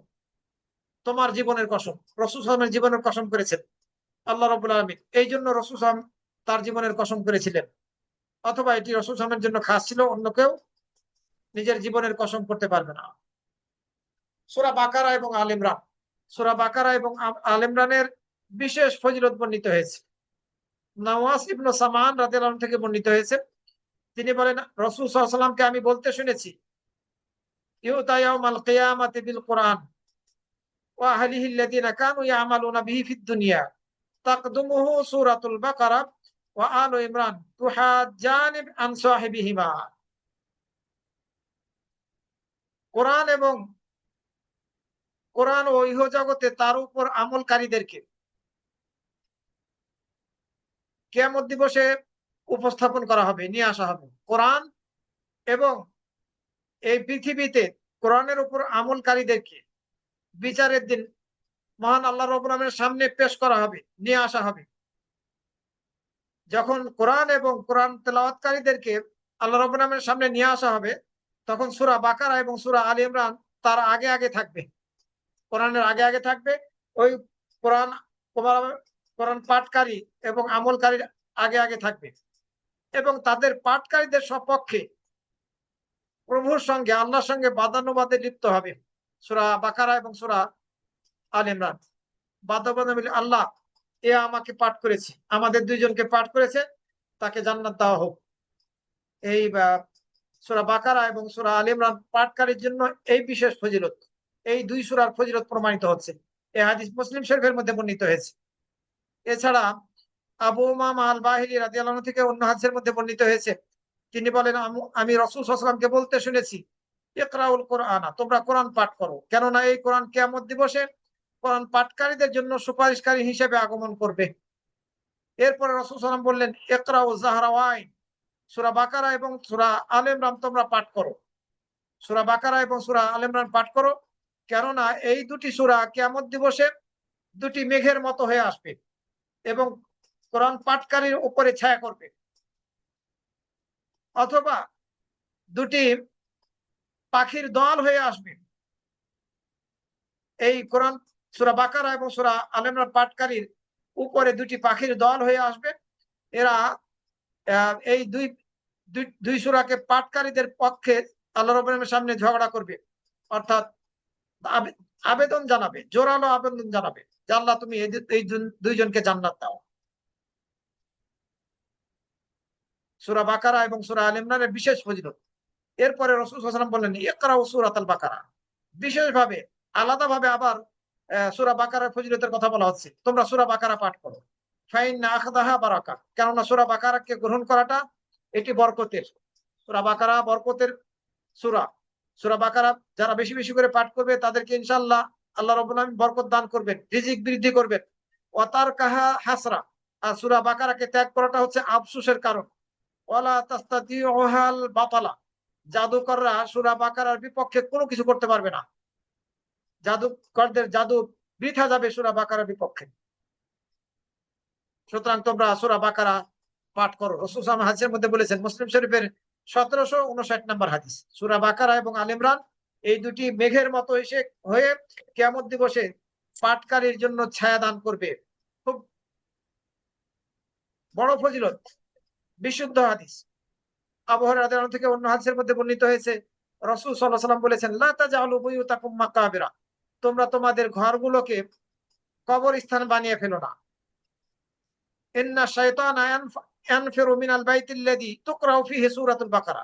তোমার জীবনের কসম, রাসূল সাল্লাল্লাহু আলাইহি ওয়াসাল্লামের জীবনের কসম করেছেন আল্লাহ রাব্বুল আলামিন। এই জন্য রাসূল সাল্লাল্লাহু আলাইহি ওয়াসাল্লাম তার জীবনের কসম করেছিলেন। অথবা এটি রাসূল সাল্লাল্লাহু আলাইহি ওয়াসাল্লামের জন্য খাস ছিল, অন্য কেউ নিজের জীবনের কসম করতে পারবে না। সূরা বাকারা এবং আল ইমরান, সূরা বাকারা এবং আল ইমরানের বিশেষ ফজিলত বর্ণিত হয়েছে। নওয়াস ইবনে সামান রাদিয়াল্লাহু আনহু থেকে বর্ণিত হয়েছে, তিনি বলেন রাসূল সাল্লাল্লাহু আলাইহি ওয়াসাল্লামকে আমি বলতে শুনেছি, ইউতা ইয়াউমাল কিয়ামাতি বিল কুরআন ওয়া আহলিহি আল্লাযিনা কানু ইয়ামালুনা বিহি ফিদ দুনিয়া তাকদুমুহু সূরাতুল বাকারা ওয়া আলু ইমরান তুহাজ্জানি আন সাহিবিহিমা। কোরআন এবং কোরআন ও ইহজগতে তার উপর আমলকারীদেরকে কিয়ামত দিবসে উপস্থাপন করা হবে, নিয়ে আসা হবে। কোরআন এবং এই পৃথিবীতে কোরআনের উপর আমলকারীদেরকে বিচারের দিন মহান আল্লাহ রাব্বুল আলামিনের সামনে পেশ করা হবে, নিয়ে আসা হবে। যখন কোরআন এবং কোরআন তেলাওয়াতকারীদেরকে আল্লাহ রাব্বুল আলামিনের সামনে নিয়ে আসা হবে, তখন সূরা বাকারা এবং সূরা আলে ইমরান তার আগে আগে থাকবে, কোরআনের আগে আগে থাকবে। ওই কোরআন কোরআন পাঠকারী এবং আমলকারীর আগে আগে থাকবে, এবং তাদের পাঠকারীদের সপক্ষে প্রভুর সঙ্গে, আল্লাহর সঙ্গে বাদানুবাদে লিপ্ত হবে। সূরা বাকারা এবং সূরা আল ইমরান বাদানুবাদে বলে, আল্লাহ এ আমাকে পাঠ করেছে, আমাদের দুইজনকে পাঠ করেছে, তাকে জান্নাত দেওয়া হোক। এই সূরা বাকারা এবং সূরা আল ইমরান পাঠকারীর জন্য এই বিশেষ ফজিলত, এই দুই সূরার ফজিলত প্রমাণিত হচ্ছে। এই হাদিস মুসলিম শরীফের মধ্যে বর্ণিত হয়েছে। এছাড়া আবু উমামা আল বাহিলি রাদিয়াল্লাহু আনহু থেকে অন্য হাদিসের মধ্যে বর্ণিত হয়েছে, তিনি বলেন, আমি রাসূল সাল্লাল্লাহু আলাইহি ওয়াসাল্লামকে বলতে শুনেছি, ইকরাউল কোরআন, তোমরা কোরআন পাঠ করো, কেননা এই কোরআন কিয়ামত দিবসে কোরআন পাঠকারীদের জন্য সুপারিশকারী হিসেবে আগমন করবে। এরপরে রাসূল সাল্লাল্লাহু আলাইহি ওয়াসাল্লাম বললেন, ইকরাউ যাহরাওয়াইন, সূরা বাকারা এবং সূরা আলে ইমরান তোমরা পাঠ করো। সূরা বাকারা এবং সূরা আলে ইমরান পাঠ করো, কেননা এই দুটি সূরা কিয়ামত দিবসে দুটি মেঘের মতো হয়ে আসবে এবং কোরআন পাঠকারীর উপরে ছায়া করবে, অথবা দুটি পাখির দল হয়ে আসবে। এই কোরআন সূরা বাকারা এবং সূরা আলে ইমরান পাঠকারীর উপরে দুটি পাখির দল হয়ে আসবে। এরা এই দুই সূরাকে পাঠকারীদের পক্ষে আল্লাহ রাব্বুল আলামিনের সামনে ঝগড়া করবে, অর্থাৎ আবেদন জানাবে, জোরালো আবেদন জানাবে যে আল্লাহ তুমি এই দুইজনকে জান্নাত দাও। সূরা বাকারা এবং সূরা আলে ইমরানের বিশেষ ফজিলত। এরপরে রাসূল সাল্লাল্লাহু আলাইহি ওয়াসাল্লাম বললেন ইকরাউ সূরাতাল বাকারা, বিশেষভাবে আলাদাভাবে আবার সূরা বাকারার ফজিলতের কথা বলা হচ্ছে, তোমরা সূরা বাকারা পাঠ করো। ফাইন্না আখদাহা বারাকা, কেননা সূরা বাকারাকে গ্রহণ করাটা এটি বরকতের। সূরা বাকারা বরকতের সূরা। সূরা বাকারা যারা বেশি বেশি করে পাঠ করবে তাদেরকে ইনশাআল্লাহ আল্লাহ রাব্বুল আলামিন বরকত দান করবেন, রিজিক বৃদ্ধি করবেন। ওয়া তারকাহা হাসরা, আর সূরা বাকারাকে ত্যাগ করাটা হচ্ছে আফসোসের কারণ। ওয়ালা তাস্তাতিউহাল বাতালা, জাদুকররা সূরা বাকারার বিপক্ষে কোনো কিছু করতে পারবে না, জাদুকরদের জাদু বৃথা যাবে সূরা বাকারার বিপক্ষে। সুতরাং তোমরা সূরা বাকারা পাঠ করো। রাসূল সাল্লাল্লাহু আলাইহি ওয়াসাল্লাম হাদিসের মধ্যে বলেছেন, মুসলিম শরীফের 1759 নম্বর হাদিস, সূরা বাকারা এবং আলে ইমরান এই দুটি মেঘের মতো এসে হয়ে কিয়ামত দিবসে পাঠকারীর জন্য ছায়া দান করবে। খুব বড় ফজিলত, বিশুদ্ধ হাদিস। আবু হুরায়রা রাদিয়াল্লাহু থেকে অন্য হাদিসের মধ্যে বর্ণিত হয়েছে, রাসূল সাল্লাল্লাহু আলাইহি ওয়াসাল্লাম বলেছেন, লা তাজআলু বুয়ুতাকুম মাকাবিরা, তোমরা তোমাদের ঘরগুলোকে কবরস্থান বানিয়ে ফেলো না। ইন্না শাইতানা ইয়ানফিরু মিনাল বাইতিল্লাযী তুকরাউ ফীহি সূরাতুল বাকারা,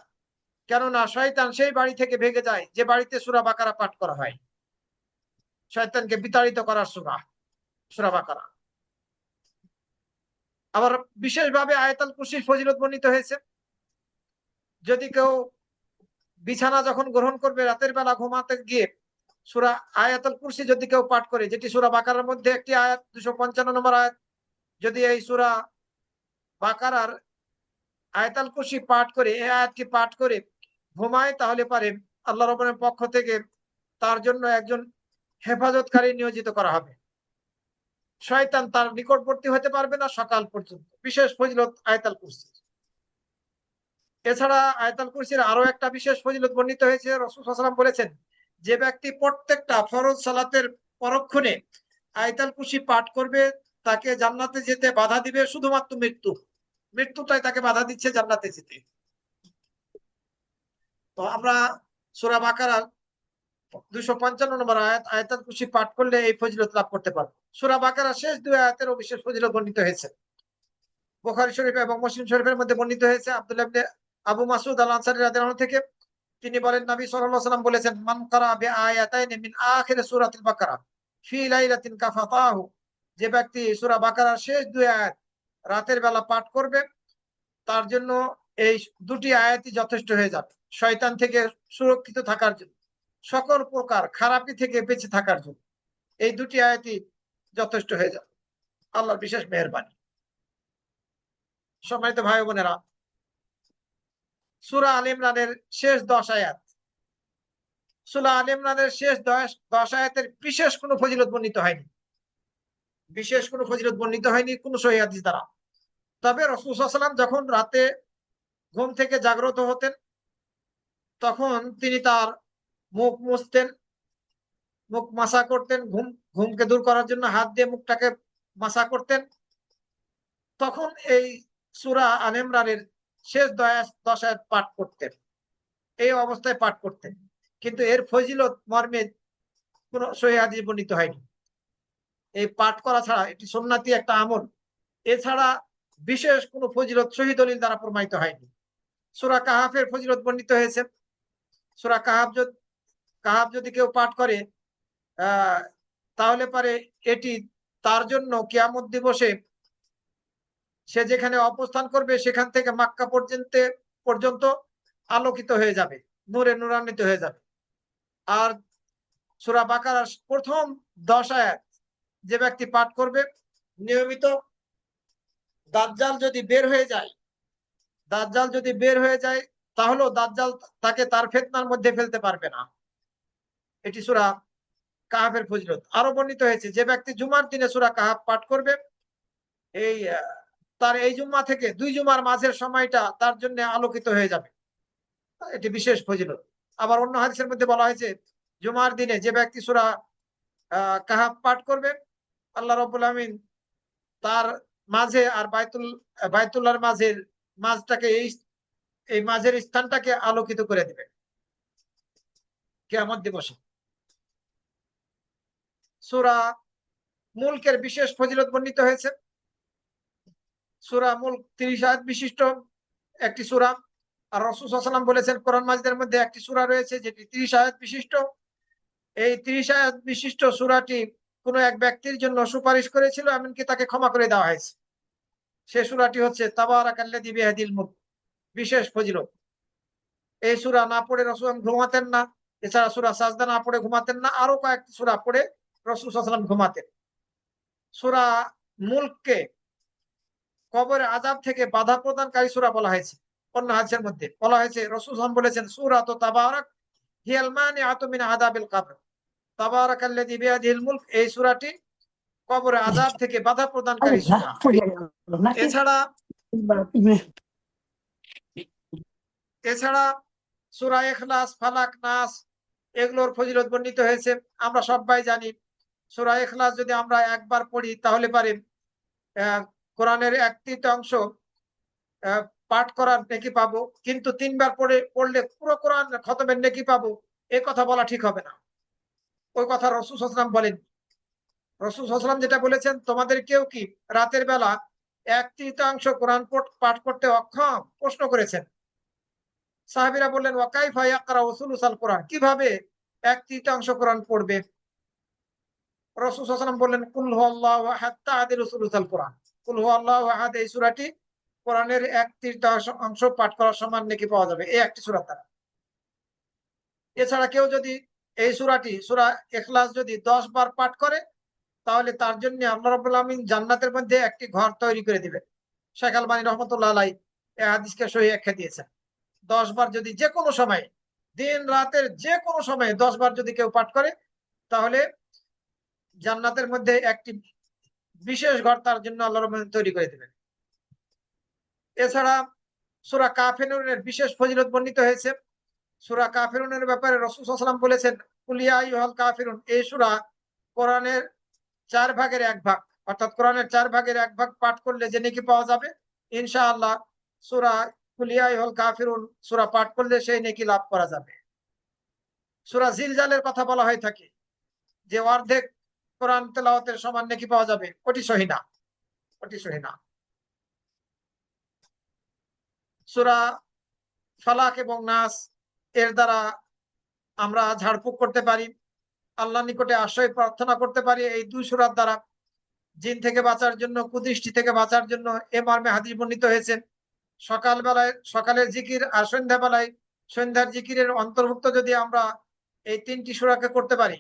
কেননা শয়তান সেই বাড়ি থেকে ভেগে যায় যে বাড়িতে সূরা বাকারা পাঠ করা হয়। শয়তানকে বিতাড়িত করার সূরা বাকারা। আবার বিশেষভাবে আয়াতুল কুরসির ফজিলত বর্ণিত হয়েছে, যদি কেউ বিছানা যখন গ্রহণ করবে রাতের বেলা ঘুমাতে গিয়ে সূরা আয়াতুল কুরসি যদি কেউ পাঠ করে, যেটি সূরা বাকারার মধ্যে একটি আয়াত, 255 নম্বর আয়াত, যদি এই সূরা বাকারার আয়াতুল কুরসি পাঠ করে, এই আয়াতটি পাঠ করে ঘুমায়, তাহলে পারে আল্লাহ রাব্বুল আলামিনের পক্ষ থেকে তার জন্য একজন হেফাজতকারী নিয়োজিত করা হবে, শয়তান তার নিকটবর্তী হতে পারবে না সকাল পর্যন্ত। বিশেষ ফজিলত আয়াতুল কুরসি। এছাড়া আয়াতুল কুরসির আরো একটা বিশেষ ফজিলত বর্ণিত হয়েছে, রাসূল সাল্লাল্লাহু আলাইহি ওয়াসাল্লাম বলেছেন, যে ব্যক্তি প্রত্যেকটা ফরজ সালাতের পরক্ষণে আয়াতুল কুরসি পাঠ করবে তাকে জান্নাতে যেতে বাধা দিবে শুধুমাত্র মৃত্যুটাই তাকে বাধা দিচ্ছে জান্নাতে যেতে। তো আমরা সূরা বাকারার 255 নম্বর আয়াত আয়াতুল কুরসি পাঠ করলে এই ফজিলত লাভ করতে পারবো। সূরা বাকারার শেষ দুই আয়াতেরও বিশেষ ফজিলত বর্ণিত হয়েছে। বুখারী শরীফ এবং মুসলিম শরীফের মধ্যে বর্ণিত হয়েছে আব্দুল্লাহ ইবনে আবু মাসউদ আল আনসারী রাদিয়াল্লাহু আনহু থেকে, তিনি বলেন, নবী সাল্লাল্লাহু আলাইহি ওয়াসাল্লাম বলেছেন, মান ক্বারা বিআয়াতাইন মিন আখির সূরাতিল বাকারা ফি লাইলাতিন কাফাতাহু, যে ব্যক্তি সূরা বাকারার শেষ দুই আয়াত রাতের বেলা পাঠ করবে তার জন্য এই দুটি আয়াতই যথেষ্ট হয়ে যাবে শয়তান থেকে সুরক্ষিত থাকার জন্য, সকল প্রকার খারাপি থেকে বেঁচে থাকার জন্য এই দুটি আয়াতই যথেষ্ট হয়ে যাবে। আল্লাহর বিশেষ মেহেরবানি। সম্মানিত ভাই বোনেরা, সূরা আলে ইমরানের শেষ 10 আয়াত, সূরা আলে ইমরানের শেষ 10 আয়াতের বিশেষ কোনো ফজিলত বর্ণিত হয়নি, বিশেষ কোনো ফজিলত বর্ণিত হয়নি কোনো সহিহ হাদিস দ্বারা। তবে রাসূল সাল্লাল্লাহু আলাইহি ওয়াসাল্লাম যখন রাতে ঘুম থেকে জাগ্রত হতেন তখন তিনি তার মুখ মুছতেন, মুখ মাসা করতেন, ঘুমকে দূর করার জন্য হাত দিয়ে মুখটাকে মাসা করতেন, তখন এই সূরা আলে ইমরানের শেষ 10 আয়াত পাঠ করতেন, এই অবস্থায় পাঠ করতেন। কিন্তু এর ফজিলত মর্মে কোন সহিহ হাদিস বর্ণিত হয়নি। এই পাঠ করা ছাড়া, এটি সুন্নাতি একটা আমল, এছাড়া বিশেষ কোন ফজিলত সহিহ দলিল দ্বারা প্রমাণিত হয়নি। সূরা কাহাফের ফজিলত বর্ণিত হয়েছে, সূরা কাহাফ যদি কেউ পাঠ করে তাহলে পারে এটি তার জন্য কিয়ামত দিবসে সে যেখানে অবস্থান করবে সেখান থেকে মক্কা পর্যন্ত আলোকিত হয়ে যাবে, নূরে নূরান্বিত হয়ে যাবে। আর সূরা বাকারার প্রথম 10 আয়াত যে ব্যক্তি পাঠ করবে নিয়মিত, দাজ্জাল যদি বের হয়ে যায় তাহলেও দাজ্জাল তাকে তার ফিতনার মধ্যে ফেলতে পারবে না। এটি সূরা কাহাফের ফজিলত। আরো বর্ণিত হয়েছে যে ব্যক্তি জুমার দিনে সূরা কাহাফ পাঠ করবে এই তার এই জুম্মা থেকে 2 জুমার মাঝের সময়টা তার জন্য আলোকিত হয়ে যাবে। এটি বিশেষ ফজিলত। আবার অন্য হাদিসের মধ্যে বলা হয়েছে জুমার দিনে যে ব্যক্তি সূরা কাহাফ পাঠ করবে আল্লাহ রাব্বুল আমিন তার মাঝে আর বাইতুল্লাহর মাঝটাকে এই মাঝের স্থানটাকে আলোকিত করে দিবে কিয়ামত দিবসে। সূরা মুলকের বিশেষ ফজিলত বর্ণিত হয়েছে। সূরা মুলক 30 আয়াত বিশিষ্ট একটি সূরা। আর রাসূল সাল্লাল্লাহু আলাইহি ওয়াসাল্লাম বলেছেন কোরআন মাজিদের মধ্যে একটি সূরা রয়েছে যেটি 30 আয়াত বিশিষ্ট। এই 30 আয়াত বিশিষ্ট সূরাটি কোনো এক ব্যক্তির জন্য সুপারিশ করেছিল, এমনকি তাকে ক্ষমা করে দেওয়া হয়েছে। সে সূরাটি হচ্ছে তাবারাকাল্লাযী বিয়াদিল মুলক, বিশেষ ফজিলত। এই সূরা না পড়ে রাসূল ঘুমাতেন না। এছাড়া সূরা সাজদা না পড়ে ঘুমাতেন না। আরো কয়েকটি সূরা পড়ে রাসূল সাল্লাল্লাহু আলাইহি ওয়াসাল্লাম ঘুমাতেন। সূরা মুলককে কবরের আযাব থেকে বাধা প্রদানকারী সূরা বলা হয়েছে। অন্য হাদিসের মধ্যে বলা হয়েছে রাসূল সাল্লাল্লাহু আলাইহি ওয়াসাল্লাম বলেছেন সূরাতু তাবারাক হিয়াল মানিআতু মিন আযাবিল কবর। তাবারাকাল্লাযী বিয়াদিহিল মুলক এই সূরাটি কবরের আযাব থেকে বাধা প্রদানকারী সূরা। এছাড়া সূরা ইখলাস, ফালাক, নাস এগুলোর ফজিলত বর্ণিত হয়েছে। আমরা সবাই জানি সূরা ইখলাস যদি আমরা একবার পড়ি তাহলে পারে কোরআনের 1/3 পাঠ করার নেকি পাবো, কিন্তু 3বার পড়লে পুরো কোরআন খতমের নেকি পাবো, এ কথা বলা ঠিক হবে না। ওই কথা রাসূল সাল্লাল্লাহু আলাইহি ওয়াসাল্লাম বলেন। রাসূল সাল্লাল্লাহু আলাইহি ওয়াসাল্লাম যেটা বলেছেন, তোমাদের কেউ কি রাতের বেলা 1/3 কোরআন পাঠ করতে অক্ষম? প্রশ্ন করেছেন। সাহাবীরা বললেন ওয়া কাইফা ইয়াকরাউ সুলুসাল কোরআন, কিভাবে 1/3 কোরআন পড়বে? রাসূল সাল্লাল্লাহু আলাইহি ওয়াসাল্লাম বললেন কুল হুয়াল্লাহু আহাদ তা'দিলু সুলুসাল কোরআন। কুল হুয়াল্লাহু আহাদ এই সূরাটি কোরআনের 1/3 পাঠ করার সমান নেকি পাওয়া যাবে এই একটি সূরার দ্বারা। এছাড়া কেউ যদি এই সূরাটি সূরা ইখলাস যদি 10 বার পাঠ করে তাহলে তার জন্য আল্লাহ রাব্বুল আমিন জান্নাতের মধ্যে একটি ঘর তৈরি করে দিবেন। শেখ আলবানী রাহমাতুল্লাহ আলাইহি এই হাদিসকে সহিহ আখ্যা দিয়েছেন। 10 বার যদি যে কোনো সময়ে, দিন রাতের যে কোনো সময়ে 10 বার যদি কেউ পাঠ করে তাহলে জান্নাতের মধ্যে একটি বিশেষ ঘর তার জন্য আল্লাহ রাব্বুল আমিন তৈরি করে দিবেন। এছাড়া সূরা কাফিরুনের বিশেষ ফজিলত বর্ণিত হয়েছে। সূরা কাফিরুনের ব্যাপারে রাসূল সাল্লাল্লাহু আলাইহি ওয়াসাল্লাম বলেছেন কুল ইয়া আইয়ুহাল কাফিরুন এই সূরা কোরআনের 4 ভাগের 1 ভাগ, অর্থাৎ কোরআনের 4 ভাগের 1 ভাগ পাঠ করলে যে নেকি পাওয়া যাবে ইনশাআল্লাহ সূরা কুল ইয়া আইয়ুহাল কাফিরুন সূরা পাঠ করলে সেই নেকি লাভ করা যাবে। সূরা জিলজালের কথা বলা হয়ে থাকে যে অর্ধেক কোরআন তেলাওয়াতের সমান নেকি পাওয়া যাবে, ওটি সহিহ না, ওটি সহিহ না। সূরা ফালাক এবং নাস এর দ্বারা আমরা ঝাড়ফুঁক করতে পারি, আল্লাহর নিকটে আশ্রয় প্রার্থনা করতে পারি। এই 2 সূরার দ্বারা জিন থেকে বাঁচার জন্য, কুদৃষ্টি থেকে বাঁচার জন্য এ মর্মে হাদিস বর্ণিত হয়েছে। সকালের জিকির আর সন্ধ্যার জিকিরের অন্তর্ভুক্ত যদি আমরা এই 3টি সূরাকে করতে পারি,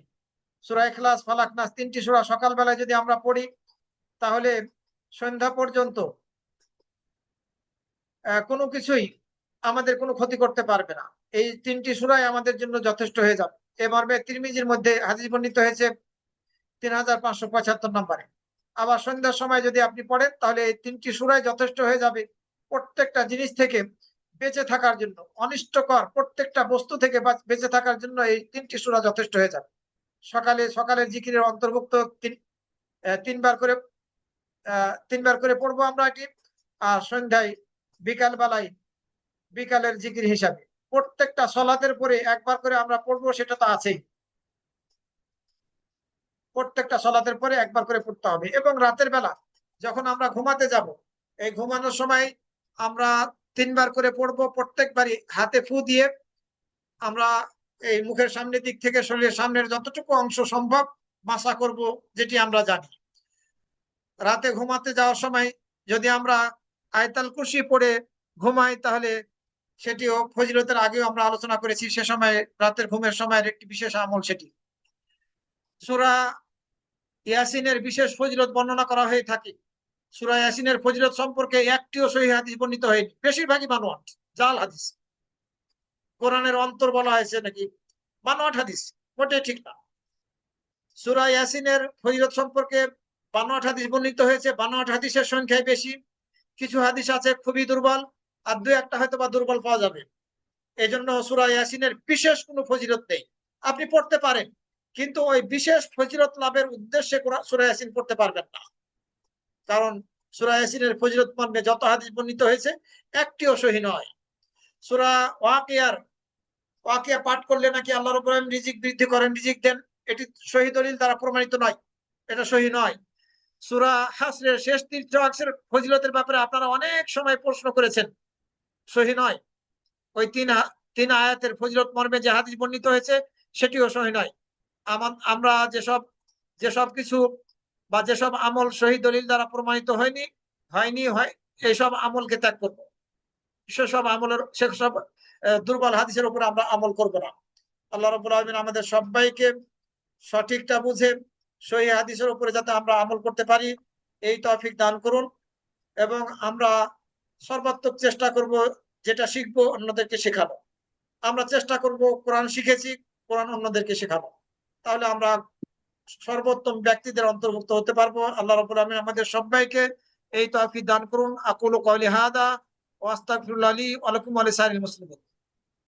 সূরা ইখলাস, ফালাক, নাস 3টি সূরা সকালবেলায় যদি আমরা পড়ি তাহলে সন্ধ্যা পর্যন্ত কোনো কিছুই আমাদের কোনো ক্ষতি করতে পারবে না। এই 3টি সূরাই আমাদের জন্য যথেষ্ট হয়ে যাবে। এ মর্মে তিরমিজির মধ্যে হাদিস বর্ণিত হয়েছে 3575 নম্বরে। আবার সন্ধ্যার সময় যদি আপনি পড়েন তাহলে এই 3টি সূরাই যথেষ্ট হয়ে যাবে প্রত্যেকটা জিনিস থেকে বেঁচে থাকার জন্য, অনিষ্টকর প্রত্যেকটা বস্তু থেকে বেঁচে থাকার জন্য এই 3টি সূরা যথেষ্ট হয়ে যাবে। সকালের জিকিরের অন্তর্ভুক্ত 3বার করে পড়বো আমরা এটি, আর সন্ধ্যায় বিকালের জিকির হিসাবে প্রত্যেকটা সালাতের পরে একবার করে আমরা পড়বো, সেটা তো আছেই। প্রত্যেকটা সালাতের পরে একবার করে পড়তে হবে। এবং রাতের বেলা যখন আমরা ঘুমাতে যাব, এই ঘুমানোর সময় আমরা 3বার করে পড়বো। প্রত্যেকবারই হাতে ফু দিয়ে আমরা এই মুখের সামনের দিক থেকে শরীরের সামনের যতটুকু অংশ সম্ভব মাসা করব, যেটি আমরা জানি। রাতে ঘুমাতে যাওয়ার সময় যদি আমরা আয়াতুল কুরসি পড়ে ঘুমাই তাহলে সেটিও ফজিলতের আগেও আমরা আলোচনা করেছি। সে সময় রাতের ঘুমের সময়ের একটি বিশেষ আমল সেটি। সূরা ইয়াসিনের বিশেষ ফজিলত বর্ণনা করা হয়ে থাকে। সূরা ইয়াসিনের ফজিলত সম্পর্কে একটিও সহিহ হাদিস বর্ণিত হয়নি, বেশিরভাগই বানোয়াট, জাল হাদিস। কোরআনের অন্তর বলা হয়েছে নাকি বানোয়াট হাদিস, মোটেই ঠিক না। সূরা ইয়াসিনের ফজিলত সম্পর্কে বানোয়াট হাদিস বর্ণিত হয়েছে, বানোয়াট হাদিসের সংখ্যায় বেশি। কিছু হাদিস আছে খুবই দুর্বল, আর দুই একটা হয়তো বা দুর্বল পাওয়া যাবে। এই জন্য সূরা ইয়াসিনের বিশেষ কোনো ফজিলত নেই। আপনি পড়তে পারেন, কিন্তু ওই বিশেষ ফজিলত লাভের উদ্দেশ্যে সূরা ইয়াসিন পড়তে পারবেন না। কারণ সূরা ইয়াসিনের ফজিলত মর্মে যত হাদিস বর্ণিত হয়েছে একটিও সহিহ নয়। সূরা ওয়াকিয়া পাঠ করলে নাকি আল্লাহ রাব্বুল আলামিন রিজিক বৃদ্ধি করেন, রিজিক দেন, এটি সহিহ দলিল দ্বারা প্রমাণিত নয়, এটা সহিহ নয়। সূরা হাসরের শেষ 3 অংশের ফজিলতের ব্যাপারে আপনারা অনেক সময় প্রশ্ন করেছেন, সহিহ নয়। ওই তিন আয়াতের ফজিলত মর্মে যে হাদিস বর্ণিত হয়েছে সেটিও সহিহ নয়। আমরা যেসব কিছু বা যেসব আমল সহিহ দলিল দ্বারা প্রমাণিত হয়নি এইসব আমলকে ত্যাগ করব। সেসব দুর্বল হাদিসের উপর আমরা আমল করব না। আল্লাহ রাব্বুল আলামিন আমাদের সবাইকে সঠিকটা বুঝে সহিহ হাদিসের উপরে যাতে আমরা আমল করতে পারি এই তৌফিক দান করুন। এবং আমরা সর্বাত্মক চেষ্টা করব যেটা শিখবো অন্যদেরকে শেখাবো। আমরা চেষ্টা করব কোরআন শিখেছি, কোরআন অন্যদেরকে শেখাবো, তাহলে আমরা সর্বোত্তম ব্যক্তিদের অন্তর্ভুক্ত হতে পারবো। আল্লাহ রাব্বুল আলামিন আমাদের সবাইকে এই তৌফিক দান করুন। আকুলু কওলি হাদা ওয়া আস্তাগফিরুল্লাহ লি ওয়া লাকুম ওয়া লিসাইরিল মুসলিমিন।